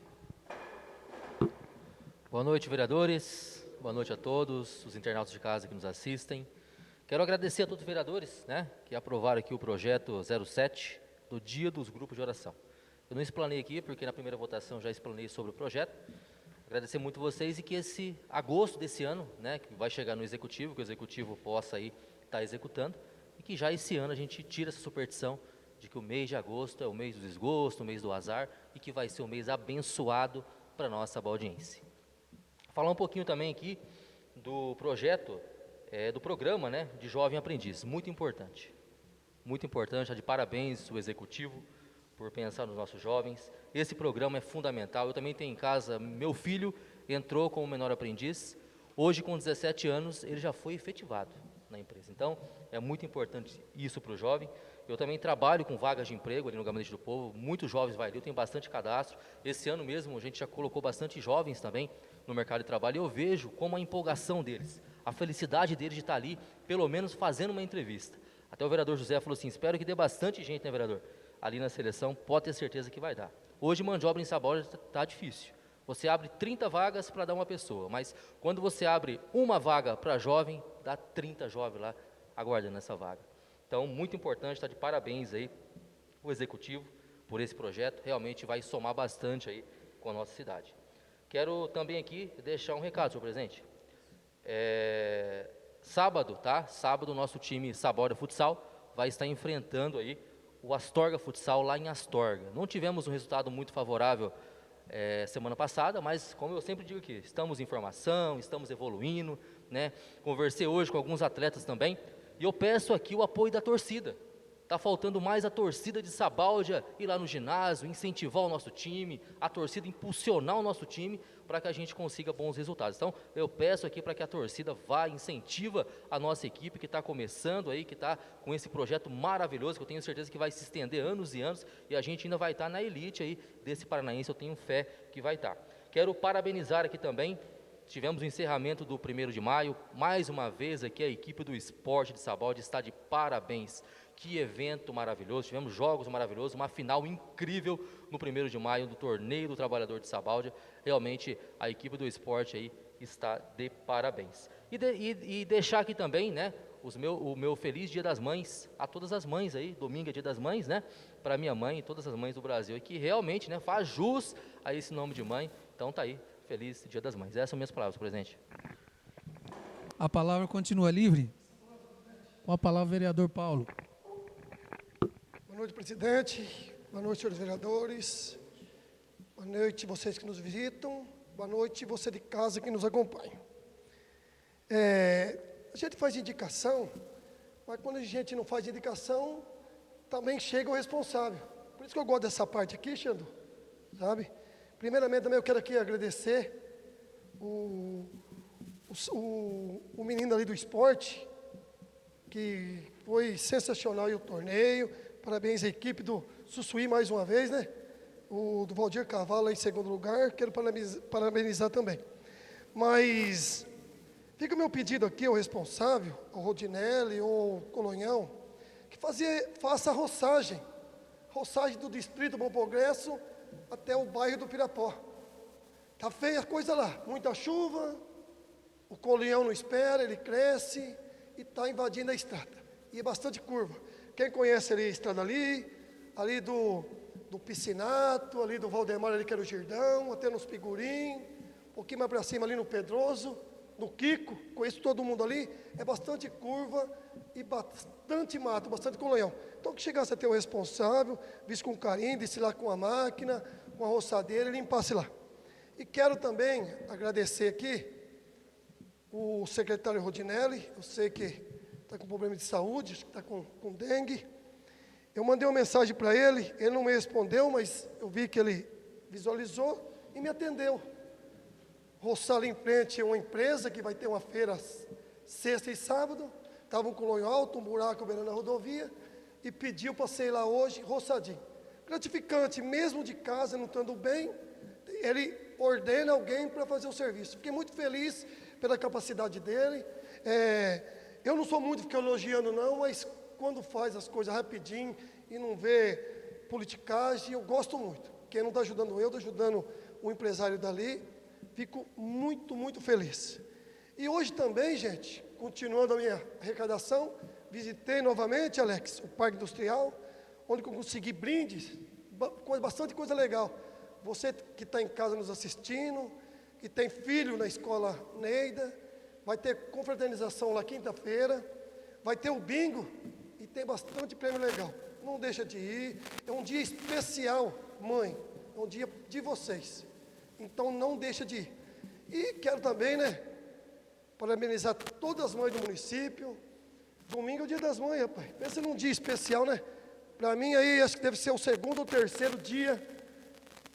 Boa noite, vereadores. Boa noite a todos os internautas de casa que nos assistem. Quero agradecer a todos os vereadores, né, que aprovaram aqui o projeto 07 do Dia dos Grupos de Oração. Eu não explanei aqui, porque na primeira votação já explanei sobre o projeto. Agradecer muito vocês e que esse agosto desse ano, né, que vai chegar no Executivo, que o Executivo possa aí estar executando, e que já esse ano a gente tira essa superstição de que o mês de agosto é o mês do desgosto, o mês do azar, e que vai ser um mês abençoado para a nossa baldiense. Falar um pouquinho também aqui do projeto, do programa, né, de Jovem Aprendiz, muito importante, está de parabéns o Executivo por pensar nos nossos jovens. Esse programa é fundamental. Eu também tenho em casa, meu filho entrou como menor aprendiz, hoje com 17 anos ele já foi efetivado na empresa. Então, é muito importante isso para o jovem. Eu também trabalho com vagas de emprego ali no Gabinete do Povo, muitos jovens vai ali, eu tenho bastante cadastro. Esse ano mesmo a gente já colocou bastante jovens também no mercado de trabalho e eu vejo como a empolgação deles, a felicidade deles de estar ali, pelo menos fazendo uma entrevista. Até o vereador José falou assim, espero que dê bastante gente, né, vereador? Ali na seleção, pode ter certeza que vai dar. Hoje, mão de obra em Sabaldi está difícil. Você abre 30 vagas para dar uma pessoa, mas quando você abre uma vaga para jovem, dá 30 jovens lá aguardando essa vaga. Então, muito importante, está de parabéns aí o Executivo por esse projeto, realmente vai somar bastante aí com a nossa cidade. Quero também aqui deixar um recado, senhor presidente. Sábado, tá? Sábado, o nosso time Sabaldi Futsal vai estar enfrentando aí o Astorga Futsal lá em Astorga. Não tivemos um resultado muito favorável semana passada, mas como eu sempre digo aqui, estamos em formação, estamos evoluindo, né? Conversei hoje com alguns atletas também, e eu peço aqui o apoio da torcida. Está faltando mais a torcida de Sabaldi ir lá no ginásio, incentivar o nosso time, a torcida impulsionar o nosso time para que a gente consiga bons resultados. Então, eu peço aqui para que a torcida vá, incentiva a nossa equipe que está começando aí, que está com esse projeto maravilhoso, que eu tenho certeza que vai se estender anos e anos, e a gente ainda vai estar na elite aí desse paranaense, eu tenho fé que vai estar. Quero parabenizar aqui também, tivemos o encerramento do 1º de maio, mais uma vez aqui a equipe do esporte de Sabaldi está de parabéns. Que evento maravilhoso, tivemos jogos maravilhosos, uma final incrível no 1º de maio do Torneio do Trabalhador de Sabaldi. Realmente a equipe do esporte aí está de parabéns. E deixar aqui também, né, o meu feliz Dia das Mães a todas as mães aí, domingo é Dia das Mães, né, para minha mãe e todas as mães do Brasil, e que realmente, né, faz jus a esse nome de mãe. Então tá aí, feliz Dia das Mães. Essas são minhas palavras, presidente. A palavra continua livre. Com a palavra, vereador Paulo. Boa noite, presidente. Boa noite, senhores vereadores. Boa noite, vocês que nos visitam. Boa noite, você de casa que nos acompanha. A gente faz indicação, mas quando a gente não faz indicação, também chega o responsável. Por isso que eu gosto dessa parte aqui, Xandu, sabe? Primeiramente, também eu quero aqui agradecer o menino ali do esporte, que foi sensacional aí o torneio. Parabéns à equipe do Sussuí mais uma vez, né? O do Valdir Cavalo em segundo lugar, quero parabenizar também. Mas fica o meu pedido aqui ao responsável, ao Rodinelli ou ao Colonhão, que faça a roçagem do distrito Bom Progresso até o bairro do Pirapó. Tá feia a coisa lá, muita chuva, o Colonhão não espera, ele cresce e está invadindo a estrada. E é bastante curva. Quem conhece ali a estrada ali do Piscinato, ali do Valdemar, ali que era o Girdão, até nos Pigurim, um pouquinho mais para cima ali no Pedroso, no Kiko, conheço todo mundo ali, é bastante curva e bastante mato, bastante colonhão. Então que chegasse a ter o responsável, visse com carinho, visse lá com a máquina, com a roçadeira e limpasse lá. E quero também agradecer aqui o secretário Rodinelli, eu sei que está com problema de saúde, acho que está com dengue. Eu mandei uma mensagem para ele não me respondeu, mas eu vi que ele visualizou e me atendeu. Roçar ali em frente a uma empresa que vai ter uma feira sexta e sábado, estava um colonho alto, um buraco beirando a rodovia, e pediu para ser lá hoje, roçadinho. Gratificante, mesmo de casa, não estando bem, ele ordena alguém para fazer o serviço. Fiquei muito feliz pela capacidade dele. Eu não sou muito ficar elogiando não, mas quando faz as coisas rapidinho e não vê politicagem, eu gosto muito. Quem não está ajudando eu, está ajudando o empresário dali. Fico muito, muito feliz. E hoje também, gente, continuando a minha arrecadação, visitei novamente, Alex, o Parque Industrial, onde eu consegui brindes bastante coisa legal. Você que está em casa nos assistindo, que tem filho na escola Neida, vai ter confraternização lá quinta-feira, vai ter o bingo e tem bastante prêmio legal. Não deixa de ir, é um dia especial, mãe, é um dia de vocês. Então não deixa de ir. E quero também, parabenizar todas as mães do município. Domingo é o dia das mães, rapaz. Pensa num dia especial, Para mim aí, acho que deve ser o segundo ou terceiro dia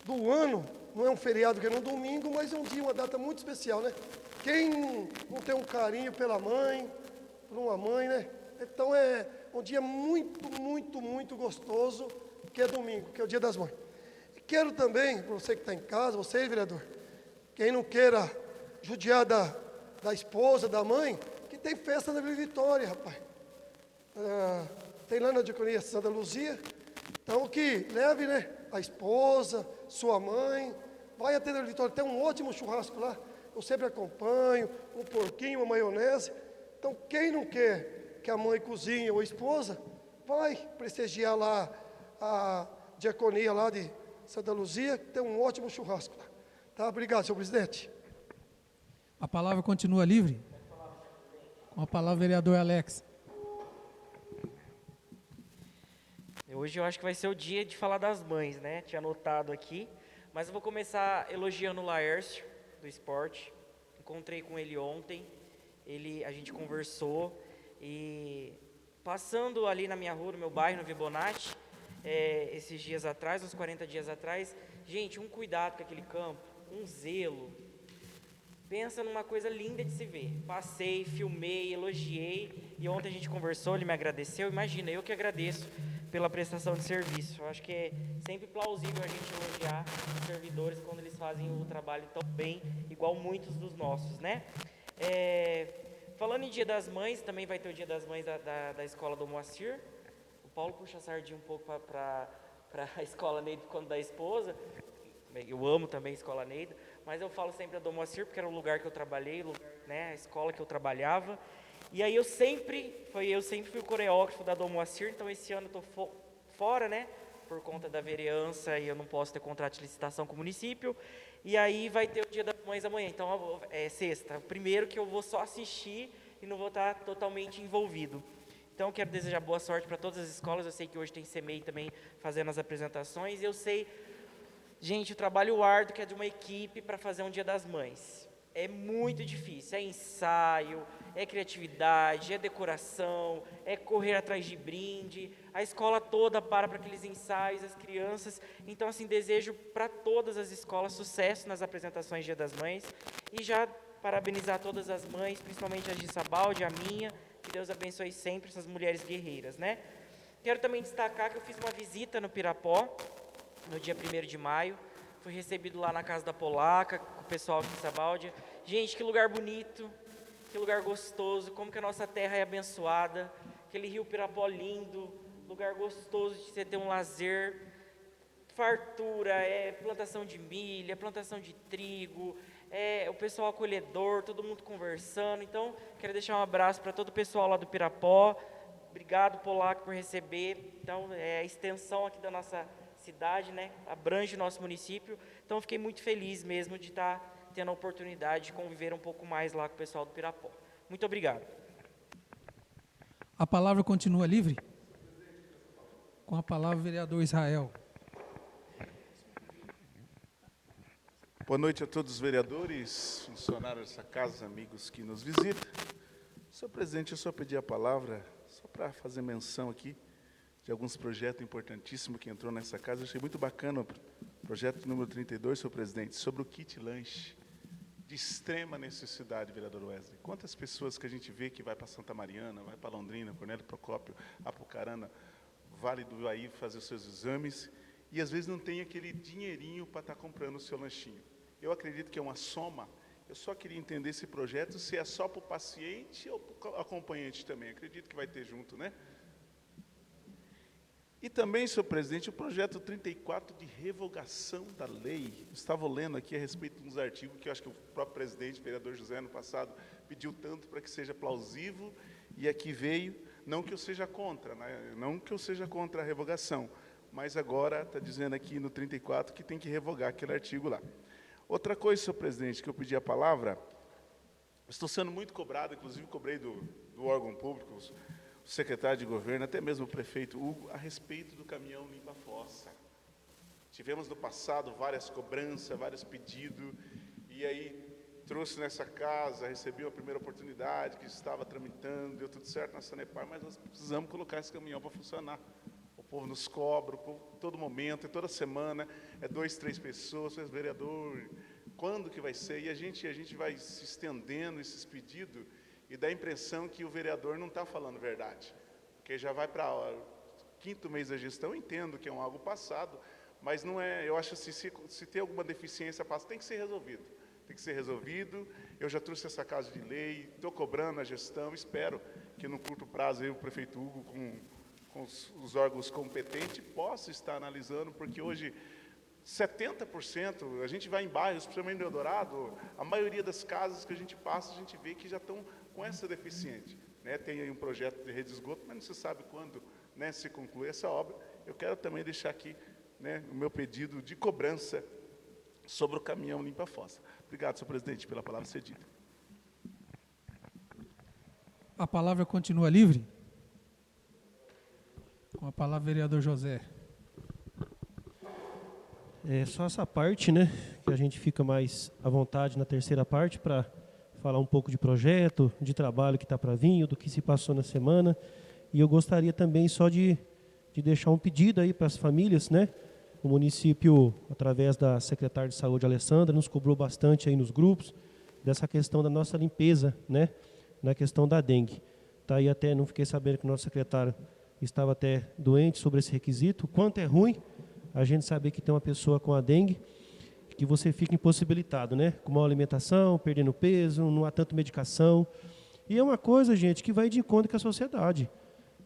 do ano. Não é um feriado que é no domingo, mas é um dia, uma data muito especial, Quem não tem um carinho pela mãe, por uma mãe, Então é um dia muito, muito, muito gostoso, que é domingo, que é o dia das mães. E quero também, para você que está em casa, você, vereador, quem não queira judiar da esposa, da mãe, que tem festa na Vila Vitória, rapaz. Tem lá na Diaconia Santa Luzia. Então que leve, a esposa, sua mãe, vai até a Vila Vitória, tem um ótimo churrasco lá. Eu sempre acompanho, um porquinho, uma maionese. Então quem não quer que a mãe cozinhe ou a esposa, vai prestigiar lá a diaconia lá de Santa Luzia, que tem um ótimo churrasco lá. Tá? Obrigado, senhor presidente. A palavra continua livre. Com a palavra, vereador Alex. Hoje eu acho que vai ser o dia de falar das mães, Tinha anotado aqui. Mas eu vou começar elogiando o Laércio, do esporte. Encontrei com ele ontem. A gente conversou. E passando ali na minha rua, no meu bairro, no Vibonati, esses dias atrás, uns 40 dias atrás, gente, um cuidado com aquele campo, um zelo. Pensa numa coisa linda de se ver. Passei, filmei, elogiei, e ontem a gente conversou, ele me agradeceu. Imagina, eu que agradeço pela prestação de serviço. Eu acho que é sempre plausível a gente elogiar os servidores quando eles fazem o trabalho tão bem, igual muitos dos nossos, Falando em Dia das Mães, também vai ter o Dia das Mães da escola do Moacir. O Paulo puxa a sardinha um pouco para a escola Neida quando da esposa. Eu amo também a escola Neida, mas eu falo sempre da Dom Moacir porque era o lugar que eu trabalhei, a escola que eu trabalhava. E aí eu sempre fui o coreógrafo da Dom Moacir, então esse ano eu estou fora, por conta da vereança, e eu não posso ter contrato de licitação com o município. E aí vai ter o Dia das Mães amanhã, então é sexta. Primeiro que eu vou só assistir e não vou estar totalmente envolvido. Então, quero desejar boa sorte para todas as escolas. Eu sei que hoje tem CEMEI também fazendo as apresentações. Eu sei, gente, o trabalho árduo que é de uma equipe para fazer um Dia das Mães. É muito difícil, é ensaio, é criatividade, é decoração, é correr atrás de brinde, a escola toda para aqueles ensaios, as crianças. Então, assim, desejo para todas as escolas sucesso nas apresentações Dia das Mães e já parabenizar todas as mães, principalmente as de Sabaldi, a minha, que Deus abençoe sempre essas mulheres guerreiras, Quero também destacar que eu fiz uma visita no Pirapó, no dia 1º de maio, fui recebido lá na casa da Polaca, com o pessoal aqui de Sabaldi. Gente, que lugar bonito, que lugar gostoso, como que a nossa terra é abençoada, aquele rio Pirapó lindo, lugar gostoso de você ter um lazer, fartura, plantação de milho, plantação de trigo, o pessoal acolhedor, todo mundo conversando. Então, quero deixar um abraço para todo o pessoal lá do Pirapó. Obrigado, Polaco, por receber. Então, a extensão aqui da nossa cidade, abrange o nosso município. Então, fiquei muito feliz mesmo de estar tendo a oportunidade de conviver um pouco mais lá com o pessoal do Pirapó. Muito obrigado. A palavra continua livre? Com a palavra, o vereador Israel. Boa noite a todos os vereadores, funcionários dessa casa, amigos que nos visitam. Senhor presidente, eu só pedi a palavra só para fazer menção aqui de alguns projetos importantíssimos que entrou nessa casa. Eu achei muito bacana o projeto número 32, senhor presidente, sobre o kit lanche, de extrema necessidade, vereador Wesley. Quantas pessoas que a gente vê que vai para Santa Mariana, vai para Londrina, Cornélio Procópio, Apucarana, Vale do Ivaí fazer os seus exames, e às vezes não tem aquele dinheirinho para estar comprando o seu lanchinho. Eu acredito que é uma soma. Eu só queria entender esse projeto, se é só para o paciente ou para o acompanhante também. Acredito que vai ter junto, E também, senhor presidente, o projeto 34 de revogação da lei. Eu estava lendo aqui a respeito de uns artigos que eu acho que o próprio presidente, o vereador José, ano passado, pediu tanto para que seja plausível, e aqui veio, não que eu seja contra, não que eu seja contra a revogação, mas agora está dizendo aqui no 34 que tem que revogar aquele artigo lá. Outra coisa, senhor presidente, que eu pedi a palavra, estou sendo muito cobrado, inclusive cobrei do órgão público, o secretário de governo, até mesmo o prefeito Hugo, a respeito do caminhão limpa-fossa. Tivemos no passado várias cobranças, vários pedidos, e aí trouxe nessa casa, recebi a primeira oportunidade, que estava tramitando, deu tudo certo na Sanepar, mas nós precisamos colocar esse caminhão para funcionar. O povo nos cobra, o povo, todo momento, toda semana, 2, 3 pessoas, vereador, quando que vai ser? E a gente vai se estendendo esses pedidos e dá a impressão que o vereador não está falando verdade, porque já vai para o 5º mês da gestão, eu entendo que é algo passado, mas não é, eu acho assim, se tem alguma deficiência, tem que ser resolvido. Tem que ser resolvido. Eu já trouxe essa casa de lei, estou cobrando a gestão, espero que no curto prazo aí, o prefeito Hugo, com os órgãos competentes, possa estar analisando, porque hoje 70%, a gente vai em bairros, principalmente no Eldorado, a maioria das casas que a gente passa, a gente vê que já estão com essa deficiente. Né? Tem aí um projeto de rede de esgoto, mas não se sabe quando, né, se conclui essa obra. Eu quero também deixar aqui, né, o meu pedido de cobrança sobre o caminhão limpa-fossa. Obrigado, senhor presidente, pela palavra cedida. A palavra continua livre? Com a palavra, vereador José. É só essa parte, né, que a gente fica mais à vontade na terceira parte para falar um pouco de projeto, de trabalho que está para vir, do que se passou na semana. E eu gostaria também só de deixar um pedido aí para as famílias, né? O município, através da secretária de saúde, Alessandra, nos cobrou bastante aí nos grupos dessa questão da nossa limpeza, né? Na questão da dengue. Tá aí até, não fiquei sabendo que o nosso secretário estava até doente sobre esse requisito. O quanto é ruim a gente saber que tem uma pessoa com a dengue, que você fica impossibilitado, né? Com má alimentação, perdendo peso, não há tanta medicação. E é uma coisa, gente, que vai de encontro com a sociedade.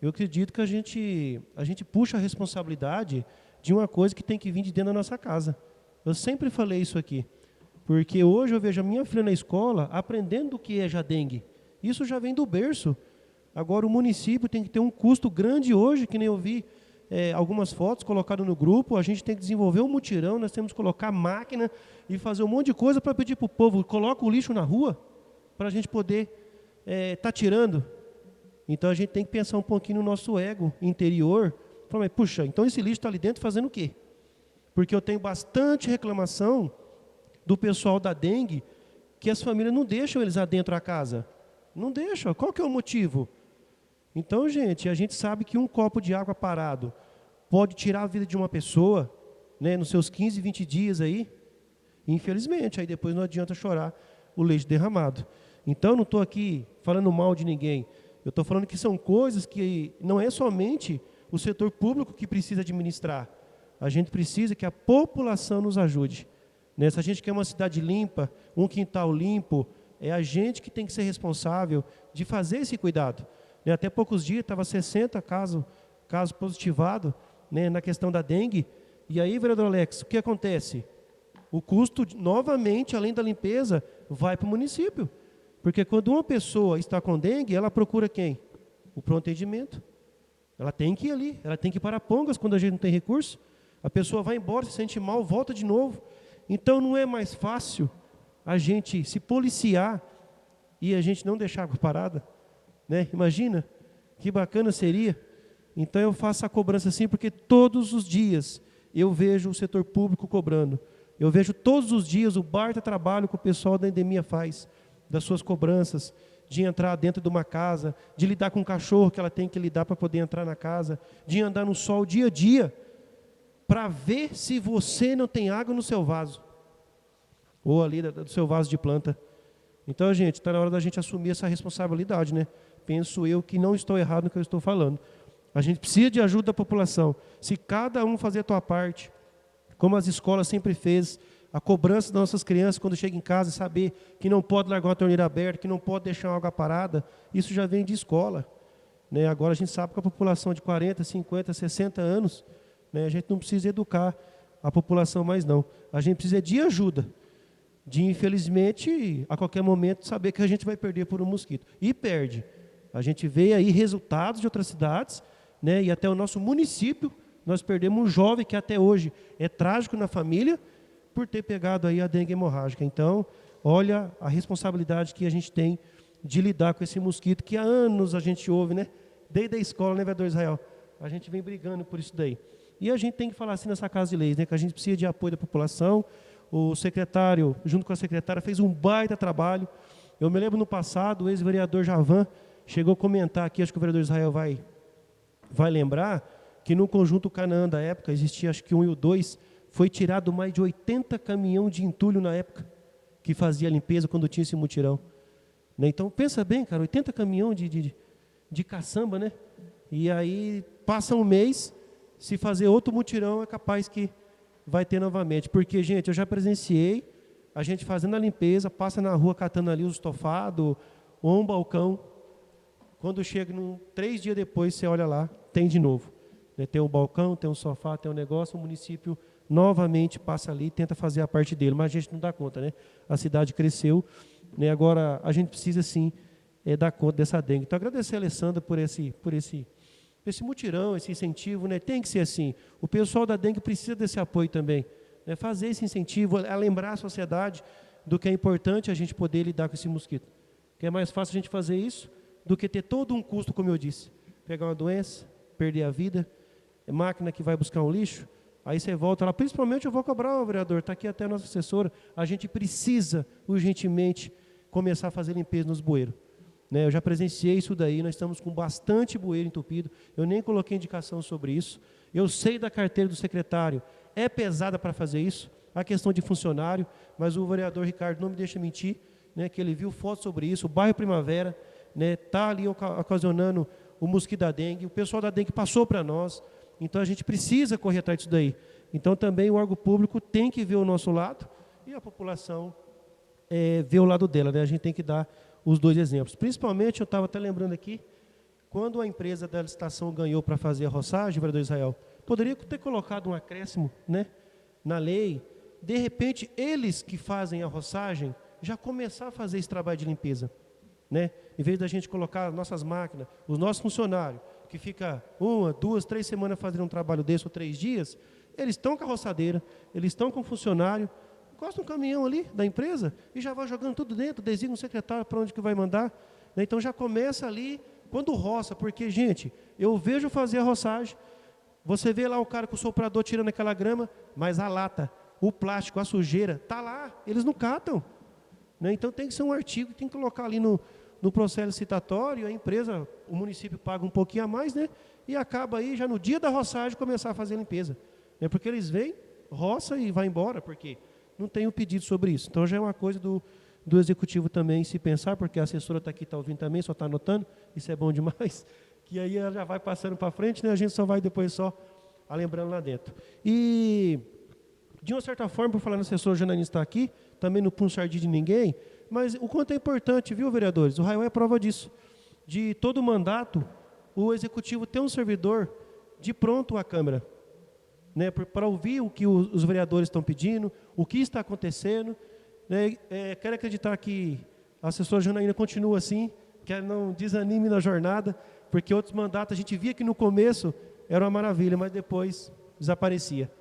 Eu acredito que a gente puxa a responsabilidade de uma coisa que tem que vir de dentro da nossa casa. Eu sempre falei isso aqui, porque hoje eu vejo a minha filha na escola aprendendo o que é já dengue. Isso já vem do berço. Agora o município tem que ter um custo grande hoje, que nem eu vi algumas fotos colocadas no grupo, a gente tem que desenvolver um mutirão, nós temos que colocar máquina e fazer um monte de coisa para pedir para o povo, coloca o lixo na rua, para a gente poder tá tirando. Então a gente tem que pensar um pouquinho no nosso ego interior. Mas, puxa, então esse lixo está ali dentro fazendo o quê? Porque eu tenho bastante reclamação do pessoal da dengue, que as famílias não deixam eles adentro da casa. Não deixam. Qual que é o motivo? Então, gente, a gente sabe que um copo de água parado pode tirar a vida de uma pessoa, né, nos seus 15, 20 dias aí. Infelizmente, aí depois não adianta chorar o leite derramado. Então, eu não estou aqui falando mal de ninguém. Eu estou falando que são coisas que não é somente o setor público que precisa administrar. A gente precisa que a população nos ajude. Né? Se a gente quer uma cidade limpa, um quintal limpo, é a gente que tem que ser responsável de fazer esse cuidado. Né? Até poucos dias estava 60 casos positivados, né, na questão da dengue. E aí, vereador Alex, o que acontece? O custo, novamente, além da limpeza, vai para o município. Porque quando uma pessoa está com dengue, ela procura quem? O pronto atendimento. Ela tem que ir ali, ela tem que ir para Pongas quando a gente não tem recurso. A pessoa vai embora, se sente mal, volta de novo. Então não é mais fácil a gente se policiar e a gente não deixar água parada, né? Imagina, que bacana seria. Então eu faço a cobrança assim, porque todos os dias eu vejo o setor público cobrando. Eu vejo todos os dias o baita trabalho que o pessoal da endemia faz, das suas cobranças, de entrar dentro de uma casa, de lidar com o cachorro que ela tem que lidar para poder entrar na casa, de andar no sol dia a dia, para ver se você não tem água no seu vaso, ou ali do seu vaso de planta. Então, gente, está na hora da gente assumir essa responsabilidade, né? Penso eu que não estou errado no que eu estou falando. A gente precisa de ajuda da população. Se cada um fazer a sua parte, como as escolas sempre fez, a cobrança das nossas crianças quando chegam em casa, saber que não pode largar uma torneira aberta, que não pode deixar uma água parada, isso já vem de escola. Né? Agora a gente sabe que a população de 40, 50, 60 anos, né, a gente não precisa educar a população mais não. A gente precisa de ajuda, de infelizmente, a qualquer momento, saber que a gente vai perder por um mosquito. E perde. A gente vê aí resultados de outras cidades, né, e até o nosso município nós perdemos um jovem que até hoje é trágico na família por ter pegado aí a dengue hemorrágica. Então, olha a responsabilidade que a gente tem de lidar com esse mosquito que há anos a gente ouve, né? Desde a escola, né, vereador Israel? A gente vem brigando por isso daí. E a gente tem que falar assim nessa Casa de Leis, né, que a gente precisa de apoio da população. O secretário, junto com a secretária, fez um baita trabalho. Eu me lembro no passado, o ex-vereador Javan chegou a comentar aqui, acho que o vereador Israel vai lembrar, que no conjunto Canaã da época, existia acho que 1 e o 2, foi tirado mais de 80 caminhão de entulho na época, que fazia a limpeza quando tinha esse mutirão. Né? Então, pensa bem, cara, 80 caminhão de caçamba, né? E aí, passa um mês, se fazer outro mutirão, é capaz que vai ter novamente. Porque, gente, eu já presenciei a gente fazendo a limpeza, passa na rua catando ali os estofados, ou um balcão. Quando chega, 3 dias depois, você olha lá, tem de novo. Né? Tem um balcão, tem um sofá, tem um negócio, o município novamente passa ali e tenta fazer a parte dele. Mas a gente não dá conta, né? A cidade cresceu, né? Agora, a gente precisa, sim, dar conta dessa dengue. Então, agradecer a Alessandra por esse mutirão, esse incentivo, né? Tem que ser assim. O pessoal da dengue precisa desse apoio também. Né? Fazer esse incentivo, a lembrar a sociedade do que é importante a gente poder lidar com esse mosquito. Que é mais fácil a gente fazer isso do que ter todo um custo, como eu disse. Pegar uma doença, perder a vida, máquina que vai buscar um lixo, aí você volta lá. Principalmente eu vou cobrar, o vereador, está aqui até a nossa assessora, a gente precisa urgentemente começar a fazer limpeza nos bueiros. Né, eu já presenciei isso daí, nós estamos com bastante bueiro entupido, eu nem coloquei indicação sobre isso, eu sei da carteira do secretário, é pesada para fazer isso, a questão de funcionário, mas o vereador Ricardo não me deixa mentir, né, que ele viu fotos sobre isso, o bairro Primavera, está ali ocasionando o mosquito da dengue, o pessoal da dengue passou para nós, então a gente precisa correr atrás disso daí. Então também o órgão público tem que ver o nosso lado e a população ver o lado dela, né? A gente tem que dar os dois exemplos. Principalmente, eu estava até lembrando aqui, quando a empresa da licitação ganhou para fazer a roçagem, vereador Israel, poderia ter colocado um acréscimo, né, na lei, de repente, eles que fazem a roçagem, já começar a fazer esse trabalho de limpeza. Né? Em vez da gente colocar nossas máquinas, os nossos funcionários, que fica 1, 2, 3 semanas fazendo um trabalho desse, ou 3 dias, eles estão com a roçadeira, eles estão com o funcionário, encosta um caminhão ali da empresa e já vai jogando tudo dentro, designa um secretário para onde que vai mandar. Né? Então já começa ali, quando roça, porque, gente, eu vejo fazer a roçagem, você vê lá o cara com o soprador tirando aquela grama, mas a lata, o plástico, a sujeira, está lá, eles não catam. Né? Então tem que ser um artigo que tem que colocar ali no processo licitatório, a empresa, o município paga um pouquinho a mais, né? E acaba aí, já no dia da roçagem, começar a fazer a limpeza. Né? Porque eles vêm, roça e vai embora, porque não tem um pedido sobre isso. Então já é uma coisa do executivo também se pensar, porque a assessora está aqui, está ouvindo também, só está anotando, isso é bom demais, que aí ela já vai passando para frente, né? A gente só vai depois só lembrando lá dentro. E, de uma certa forma, por falar no assessor Janaína está aqui, também não puxo sardinha de ninguém, mas o quanto é importante, viu, vereadores? O Raio é prova disso. De todo mandato, o executivo tem um servidor de pronto à Câmara, né, para ouvir o que os vereadores estão pedindo, o que está acontecendo. Né, quero acreditar que a assessora Janaína continua assim, que ela não desanime na jornada, porque outros mandatos a gente via que no começo era uma maravilha, mas depois desaparecia.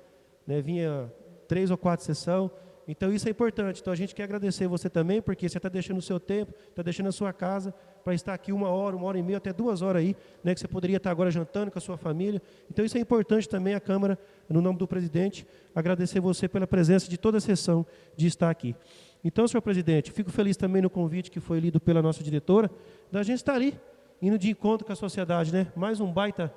Né, vinha 3 ou 4 sessões. Então isso é importante. Então a gente quer agradecer você também, porque você está deixando o seu tempo, está deixando a sua casa para estar aqui 1 hora, 1h30, até 2 horas aí, né, que você poderia estar agora jantando com a sua família. Então isso é importante também, a Câmara, no nome do presidente, agradecer você pela presença de toda a sessão de estar aqui. Então, senhor presidente, fico feliz também no convite que foi lido pela nossa diretora, da gente estar ali, indo de encontro com a sociedade, né? Mais um baita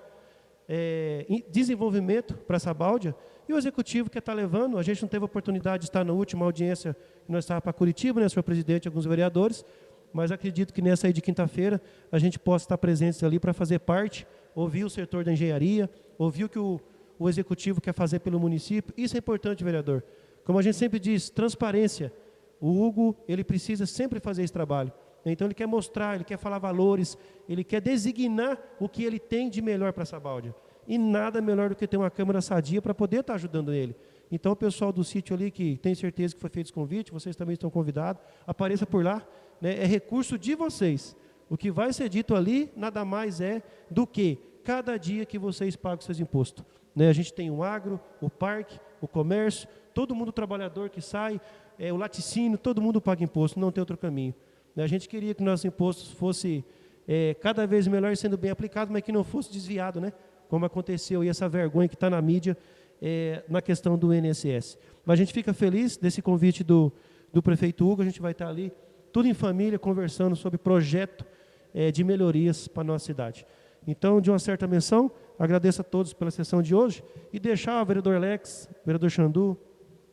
desenvolvimento para essa Sabáudia, e o executivo que está levando. A gente não teve a oportunidade de estar na última audiência que nós estávamos para Curitiba, né, senhor presidente, alguns vereadores, mas acredito que nessa aí de quinta-feira a gente possa estar presentes ali para fazer parte, ouvir o setor da engenharia, ouvir o que o executivo quer fazer pelo município. Isso é importante, vereador. Como a gente sempre diz, transparência. O Hugo, ele precisa sempre fazer esse trabalho. Então ele quer mostrar, ele quer falar valores, ele quer designar o que ele tem de melhor para essa Sabáudia. E nada melhor do que ter uma Câmara sadia para poder estar ajudando ele. Então o pessoal do sítio ali, que tem certeza que foi feito esse convite, vocês também estão convidados, apareça por lá, né? É recurso de vocês. O que vai ser dito ali nada mais é do que cada dia que vocês pagam seus impostos. Né? A gente tem o agro, o parque, o comércio, todo mundo trabalhador que sai, o laticínio, todo mundo paga imposto, não tem outro caminho. Né? A gente queria que nossos impostos fossem cada vez melhor sendo bem aplicados, mas que não fosse desviado, né? Como aconteceu e essa vergonha que está na mídia na questão do INSS. Mas a gente fica feliz desse convite do prefeito Hugo, a gente vai estar ali, tudo em família, conversando sobre projeto de melhorias para a nossa cidade. Então, de uma certa menção, agradeço a todos pela sessão de hoje e deixar o vereador Alex, vereador Xandu,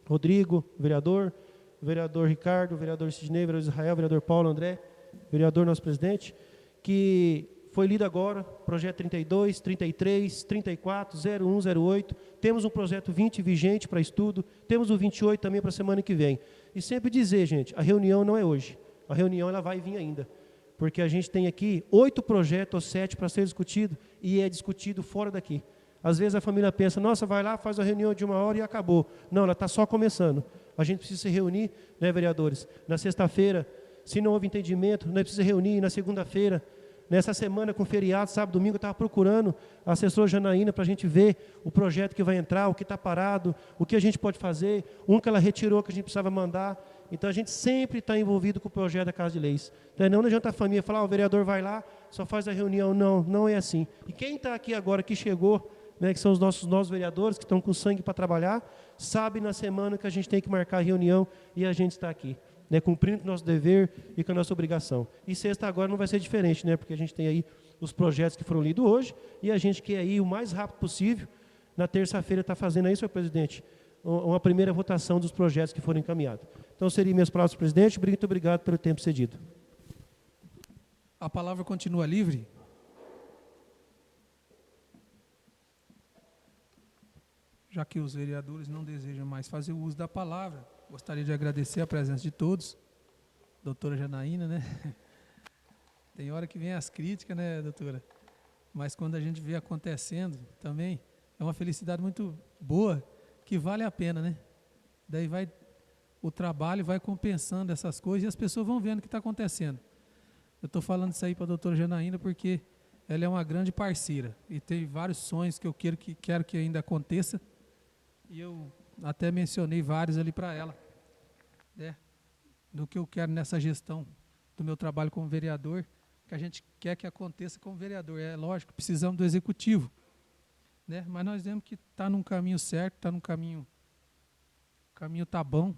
Rodrigo, vereador Ricardo, vereador Sidney, vereador Israel, vereador Paulo André, vereador nosso presidente, que foi lido agora, projeto 32, 33, 34, 01, 08, temos um projeto 20 vigente para estudo, temos o 28 também para a semana que vem. E sempre dizer, gente, a reunião não é hoje, a reunião ela vai vir ainda, porque a gente tem aqui 8 projetos ou 7 para ser discutido e é discutido fora daqui. Às vezes a família pensa, nossa, vai lá, faz a reunião de 1 hora e acabou. Não, ela está só começando. A gente precisa se reunir, né, vereadores? Na sexta-feira, se não houve entendimento, nós precisamos se reunir na segunda-feira. Nessa semana, com feriado, sábado, domingo, eu estava procurando a assessora Janaína para a gente ver o projeto que vai entrar, o que está parado, o que a gente pode fazer, um que ela retirou que a gente precisava mandar. Então, a gente sempre está envolvido com o projeto da Casa de Leis. Então, não adianta a família falar, o vereador vai lá, só faz a reunião. Não, não é assim. E quem está aqui agora, que chegou, né, que são os nossos novos vereadores, que estão com sangue para trabalhar, sabe na semana que a gente tem que marcar a reunião e a gente está aqui. Né, cumprindo com o nosso dever e com a nossa obrigação. E sexta agora não vai ser diferente, né, porque a gente tem aí os projetos que foram lidos hoje e a gente quer ir o mais rápido possível. Na terça-feira está fazendo aí, senhor presidente, uma primeira votação dos projetos que foram encaminhados. Então, seriam minhas palavras, presidente. Muito obrigado pelo tempo cedido. A palavra continua livre. Já que os vereadores não desejam mais fazer o uso da palavra, gostaria de agradecer a presença de todos. Doutora Janaína, né? Tem hora que vem as críticas, né, doutora? Mas quando a gente vê acontecendo também, é uma felicidade muito boa, que vale a pena, né? Daí o trabalho vai compensando essas coisas e as pessoas vão vendo o que está acontecendo. Eu estou falando isso aí para a doutora Janaína porque ela é uma grande parceira e tem vários sonhos que eu quero que ainda aconteça. E eu até mencionei vários ali para ela, né, do que eu quero nessa gestão do meu trabalho como vereador, que a gente quer que aconteça como vereador. É lógico, precisamos do executivo, né, mas nós temos que estar num caminho certo, estar num caminho, o caminho está bom,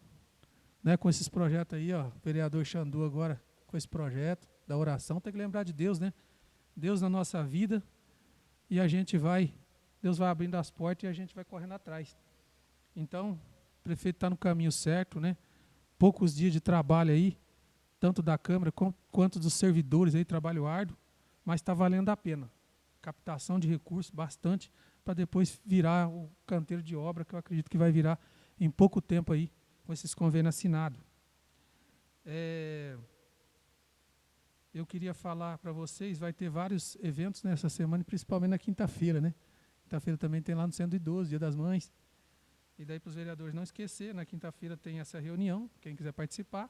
né, com esses projetos aí, ó, o vereador Xandu agora com esse projeto da oração, tem que lembrar de Deus, né, Deus na nossa vida, e Deus vai abrindo as portas e a gente vai correndo atrás. Então, o prefeito está no caminho certo, né? Poucos dias de trabalho aí, tanto da Câmara quanto dos servidores aí, trabalho árduo, mas está valendo a pena. Captação de recursos, bastante, para depois virar o canteiro de obra, que eu acredito que vai virar em pouco tempo aí, com esses convênios assinados. Eu queria falar para vocês, vai ter vários eventos nessa semana, principalmente na quinta-feira, né? Quinta-feira também tem lá no Centro do Idoso, Dia das Mães. E daí para os vereadores não esquecer, na quinta-feira tem essa reunião, quem quiser participar.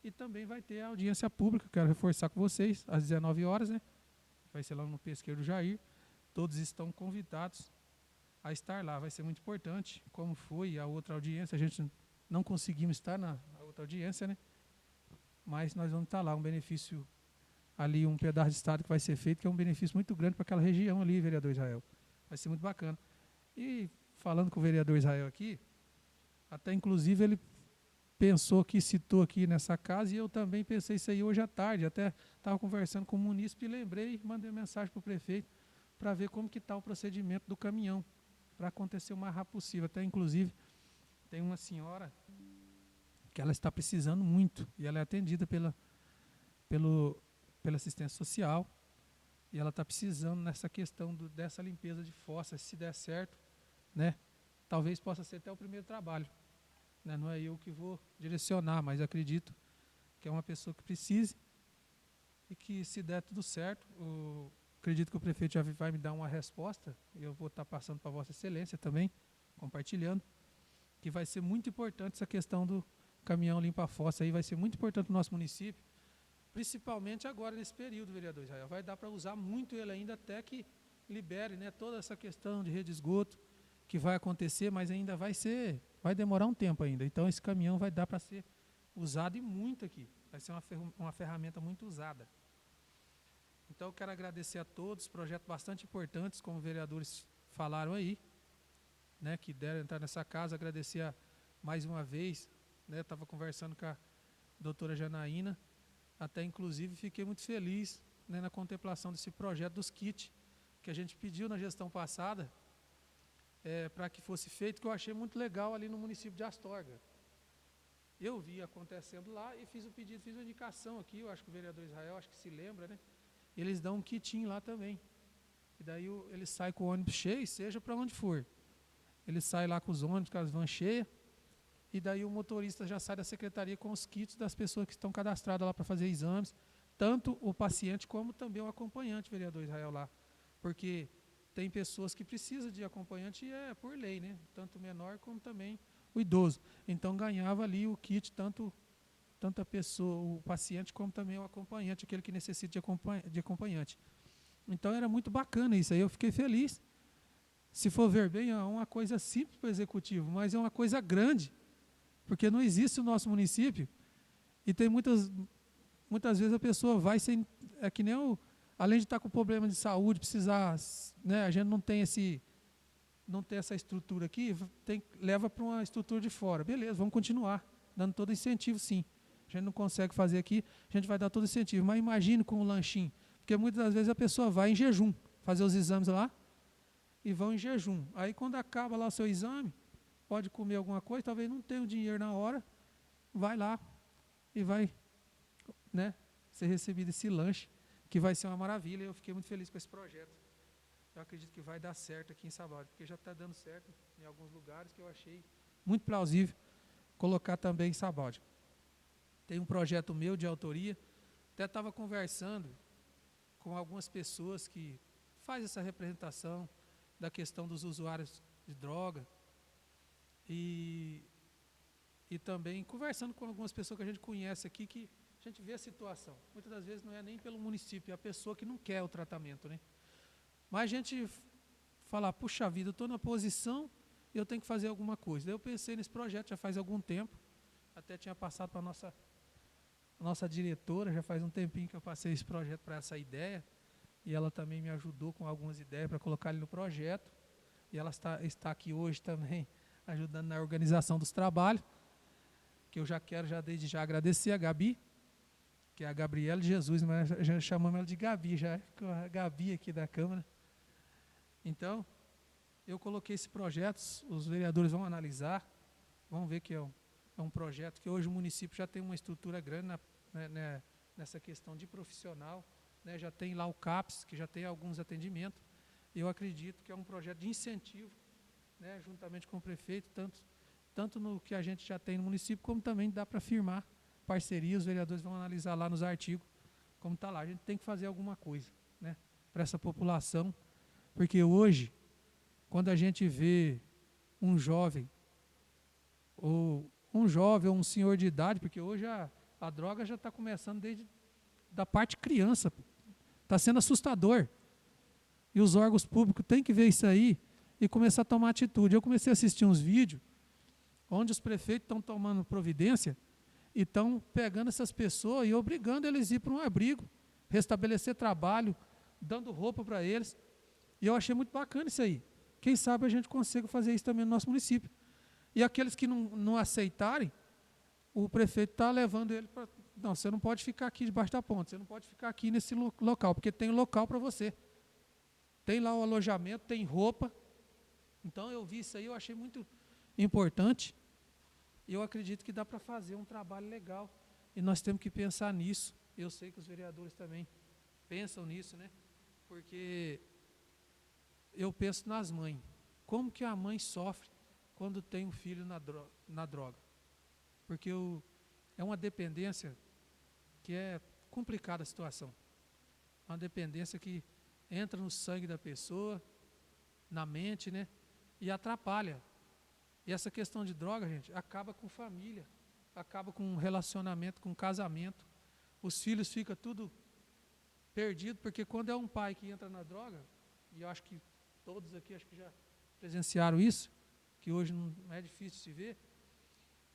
E também vai ter a audiência pública, quero reforçar com vocês, às 19 horas, né? Vai ser lá no Pesqueiro do Jair. Todos estão convidados a estar lá, vai ser muito importante. Como foi a outra audiência, a gente não conseguimos estar na outra audiência, né? Mas nós vamos estar lá, um benefício ali, um pedaço de estado que vai ser feito, que é um benefício muito grande para aquela região ali, vereador Israel. Vai ser muito bacana. E falando com o vereador Israel aqui, até inclusive ele pensou que citou aqui nessa casa, e eu também pensei isso aí hoje à tarde, até estava conversando com o munícipe e lembrei e mandei mensagem para o prefeito para ver como que está o procedimento do caminhão, para acontecer o mais rápido possível. Até inclusive tem uma senhora que ela está precisando muito, e ela é atendida pela assistência social, e ela está precisando nessa questão dessa limpeza de fossa, se der certo, né? Talvez possa ser até o primeiro trabalho, né? Não é eu que vou direcionar, mas acredito que é uma pessoa que precise e que, se der tudo certo, acredito que o prefeito já vai me dar uma resposta, e eu vou estar passando para Vossa Excelência também, compartilhando, que vai ser muito importante essa questão do caminhão limpa-fossa, aí vai ser muito importante no nosso município, principalmente agora nesse período, vereador Israel. Vai dar para usar muito ele ainda até que libere, né, toda essa questão de rede de esgoto que vai acontecer, mas ainda vai demorar um tempo ainda. Então esse caminhão vai dar para ser usado e muito aqui. Vai ser uma ferramenta muito usada. Então eu quero agradecer a todos, projetos bastante importantes, como os vereadores falaram aí, né, que deram entrar nessa casa. Agradecer mais uma vez, né, estava conversando com a doutora Janaína, até inclusive fiquei muito feliz, né, na contemplação desse projeto dos kits, que a gente pediu na gestão passada, para que fosse feito, que eu achei muito legal ali no município de Astorga. Eu vi acontecendo lá e fiz o pedido, fiz uma indicação aqui, eu acho que o vereador Israel, acho que se lembra, né? Eles dão um kitinho lá também. E daí ele sai com o ônibus cheio, seja para onde for. Ele sai lá com os ônibus, com as vans cheias, e daí o motorista já sai da secretaria com os kits das pessoas que estão cadastradas lá para fazer exames, tanto o paciente como também o acompanhante, vereador Israel, lá. Porque tem pessoas que precisam de acompanhante e é por lei, né? Tanto o menor como também o idoso. Então ganhava ali o kit, tanto a pessoa, o paciente, como também o acompanhante, aquele que necessita de acompanhante. Então era muito bacana isso aí, eu fiquei feliz. Se for ver bem, é uma coisa simples para o executivo, mas é uma coisa grande, porque não existe o nosso município, e tem muitas vezes a pessoa vai sem, é que nem além de estar com problema de saúde, precisar, né, a gente não tem essa estrutura aqui, leva para uma estrutura de fora. Beleza, vamos continuar, dando todo incentivo, sim. A gente não consegue fazer aqui, a gente vai dar todo incentivo. Mas imagine com o lanchinho, porque muitas das vezes a pessoa vai em jejum, fazer os exames lá, e vão em jejum. Aí quando acaba lá o seu exame, pode comer alguma coisa, talvez não tenha o dinheiro na hora, vai lá e vai, né, ser recebido esse lanche, que vai ser uma maravilha. Eu fiquei muito feliz com esse projeto. Eu acredito que vai dar certo aqui em Sabádio, porque já está dando certo em alguns lugares que eu achei muito plausível colocar também em Sabádio. Tem um projeto meu de autoria, até estava conversando com algumas pessoas que fazem essa representação da questão dos usuários de droga e também conversando com algumas pessoas que a gente conhece aqui, que a gente vê a situação. Muitas das vezes não é nem pelo município, é a pessoa que não quer o tratamento, né? Mas a gente fala, puxa vida, eu estou na posição e eu tenho que fazer alguma coisa. Daí eu pensei nesse projeto já faz algum tempo, até tinha passado para a nossa diretora, já faz um tempinho que eu passei esse projeto para essa ideia, e ela também me ajudou com algumas ideias para colocar ele no projeto, e ela está aqui hoje também ajudando na organização dos trabalhos, que eu já quero desde já agradecer a Gabi, que é a Gabriela de Jesus, mas já chamamos ela de Gabi, já ficou a Gabi aqui da Câmara. Então, eu coloquei esse projeto, os vereadores vão analisar, vão ver que é um projeto que hoje o município já tem uma estrutura grande nessa questão de profissional, né, já tem lá o CAPS, que já tem alguns atendimentos. Eu acredito que é um projeto de incentivo, né, juntamente com o prefeito, tanto no que a gente já tem no município, como também dá para firmar parceria. Os vereadores vão analisar lá nos artigos como está lá. A gente tem que fazer alguma coisa, né, para essa população, porque hoje, quando a gente vê um jovem ou um senhor de idade, porque hoje a droga já está começando desde da parte criança, está sendo assustador. E os órgãos públicos têm que ver isso aí e começar a tomar atitude. Eu comecei a assistir uns vídeos onde os prefeitos estão tomando providência e estão pegando essas pessoas e obrigando eles a ir para um abrigo, restabelecer trabalho, dando roupa para eles. E eu achei muito bacana isso aí. Quem sabe a gente consiga fazer isso também no nosso município. E aqueles que não aceitarem, o prefeito está levando ele para... Não, você não pode ficar aqui debaixo da ponte, você não pode ficar aqui nesse local, porque tem um local para você. Tem lá o alojamento, tem roupa. Então eu vi isso aí, eu achei muito importante. E eu acredito que dá para fazer um trabalho legal. E nós temos que pensar nisso. Eu sei que os vereadores também pensam nisso, né? Porque eu penso nas mães. Como que a mãe sofre quando tem um filho na droga? Porque é uma dependência que é complicada a situação. Uma dependência que entra no sangue da pessoa, na mente, né? E atrapalha. E essa questão de droga, gente, acaba com família, acaba com relacionamento, com casamento. Os filhos ficam tudo perdido, porque quando é um pai que entra na droga, e eu acho que todos aqui acho que já presenciaram isso, que hoje não é difícil se ver,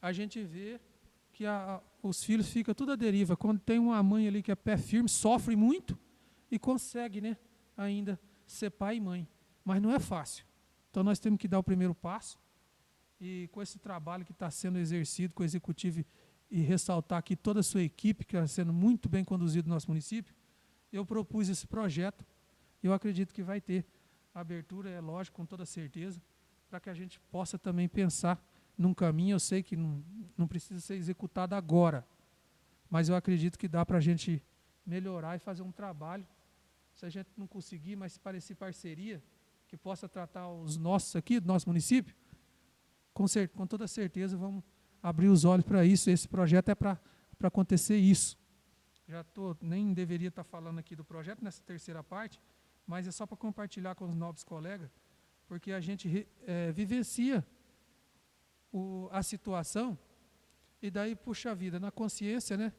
a gente vê que os filhos ficam tudo à deriva. Quando tem uma mãe ali que é pé firme, sofre muito e consegue, né, ainda ser pai e mãe. Mas não é fácil. Então nós temos que dar o primeiro passo e com esse trabalho que está sendo exercido com o Executivo e ressaltar aqui toda a sua equipe, que está sendo muito bem conduzida no nosso município, eu propus esse projeto. Eu acredito que vai ter abertura, é lógico, com toda certeza, para que a gente possa também pensar num caminho. Eu sei que não precisa ser executado agora, mas eu acredito que dá para a gente melhorar e fazer um trabalho. Se a gente não conseguir, mas se parecer parceria, que possa tratar os nossos aqui, do nosso município, com toda certeza vamos abrir os olhos para isso. Esse projeto é para acontecer isso. Nem deveria estar falando aqui do projeto nessa terceira parte, mas é só para compartilhar com os nobres colegas, porque a gente vivencia a situação e daí, puxa a vida, na consciência, né?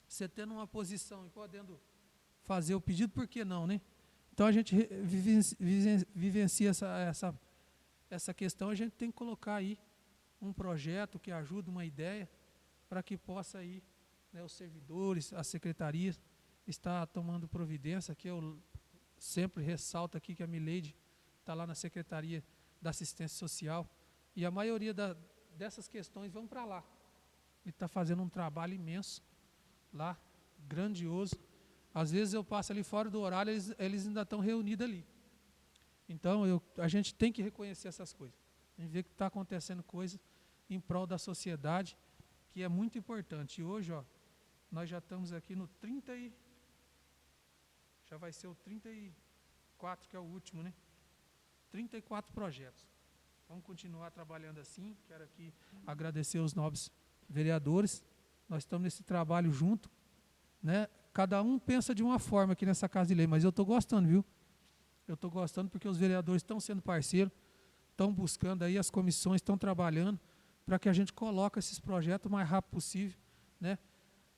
Você tendo uma posição e podendo fazer o pedido, por que não, né? Então a gente vivencia essa questão, a gente tem que colocar aí um projeto que ajude, uma ideia, para que possa aí, né, os servidores, as secretarias, estar tomando providência, que eu sempre ressalto aqui que a Mileide está lá na Secretaria da Assistência Social, e a maioria dessas questões vão para lá. E está fazendo um trabalho imenso lá, grandioso. Às vezes eu passo ali fora do horário, eles ainda estão reunidos ali. Então, a gente tem que reconhecer essas coisas. A gente vê que está acontecendo coisas em prol da sociedade, que é muito importante. E hoje, ó, nós já estamos aqui no 30 e... Já vai ser o 34, que é o último, né? 34 projetos. Vamos continuar trabalhando assim. Quero aqui agradecer aos nobres vereadores. Nós estamos nesse trabalho junto, né? Cada um pensa de uma forma aqui nessa Casa de Lei, mas eu estou gostando, viu? Eu estou gostando porque os vereadores estão sendo parceiros, estão buscando aí, as comissões estão trabalhando para que a gente coloque esses projetos o mais rápido possível, né?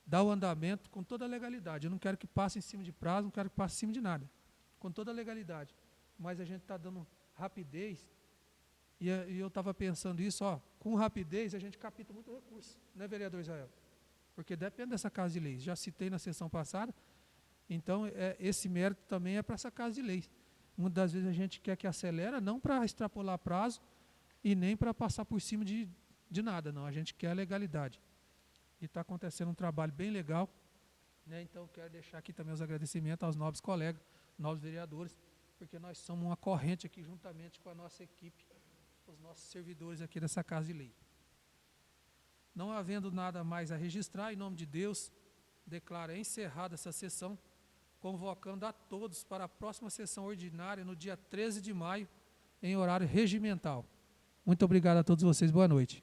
Dar o andamento com toda a legalidade. Eu não quero que passe em cima de prazo, não quero que passe em cima de nada. Com toda a legalidade. Mas a gente está dando rapidez. E eu estava pensando isso, ó, com rapidez a gente capta muito recurso, né, vereador Israel? Porque depende dessa Casa de Leis. Já citei na sessão passada, então esse mérito também é para essa Casa de Leis. Muitas das vezes a gente quer que acelera, não para extrapolar prazo e nem para passar por cima de nada, não. A gente quer a legalidade. E está acontecendo um trabalho bem legal, né? Então quero deixar aqui também os agradecimentos aos nobres colegas, nobres vereadores, porque nós somos uma corrente aqui juntamente com a nossa equipe, os nossos servidores aqui dessa Casa de Lei. Não havendo nada mais a registrar, em nome de Deus, declaro encerrada essa sessão, convocando a todos para a próxima sessão ordinária, no dia 13 de maio, em horário regimental. Muito obrigado a todos vocês, boa noite.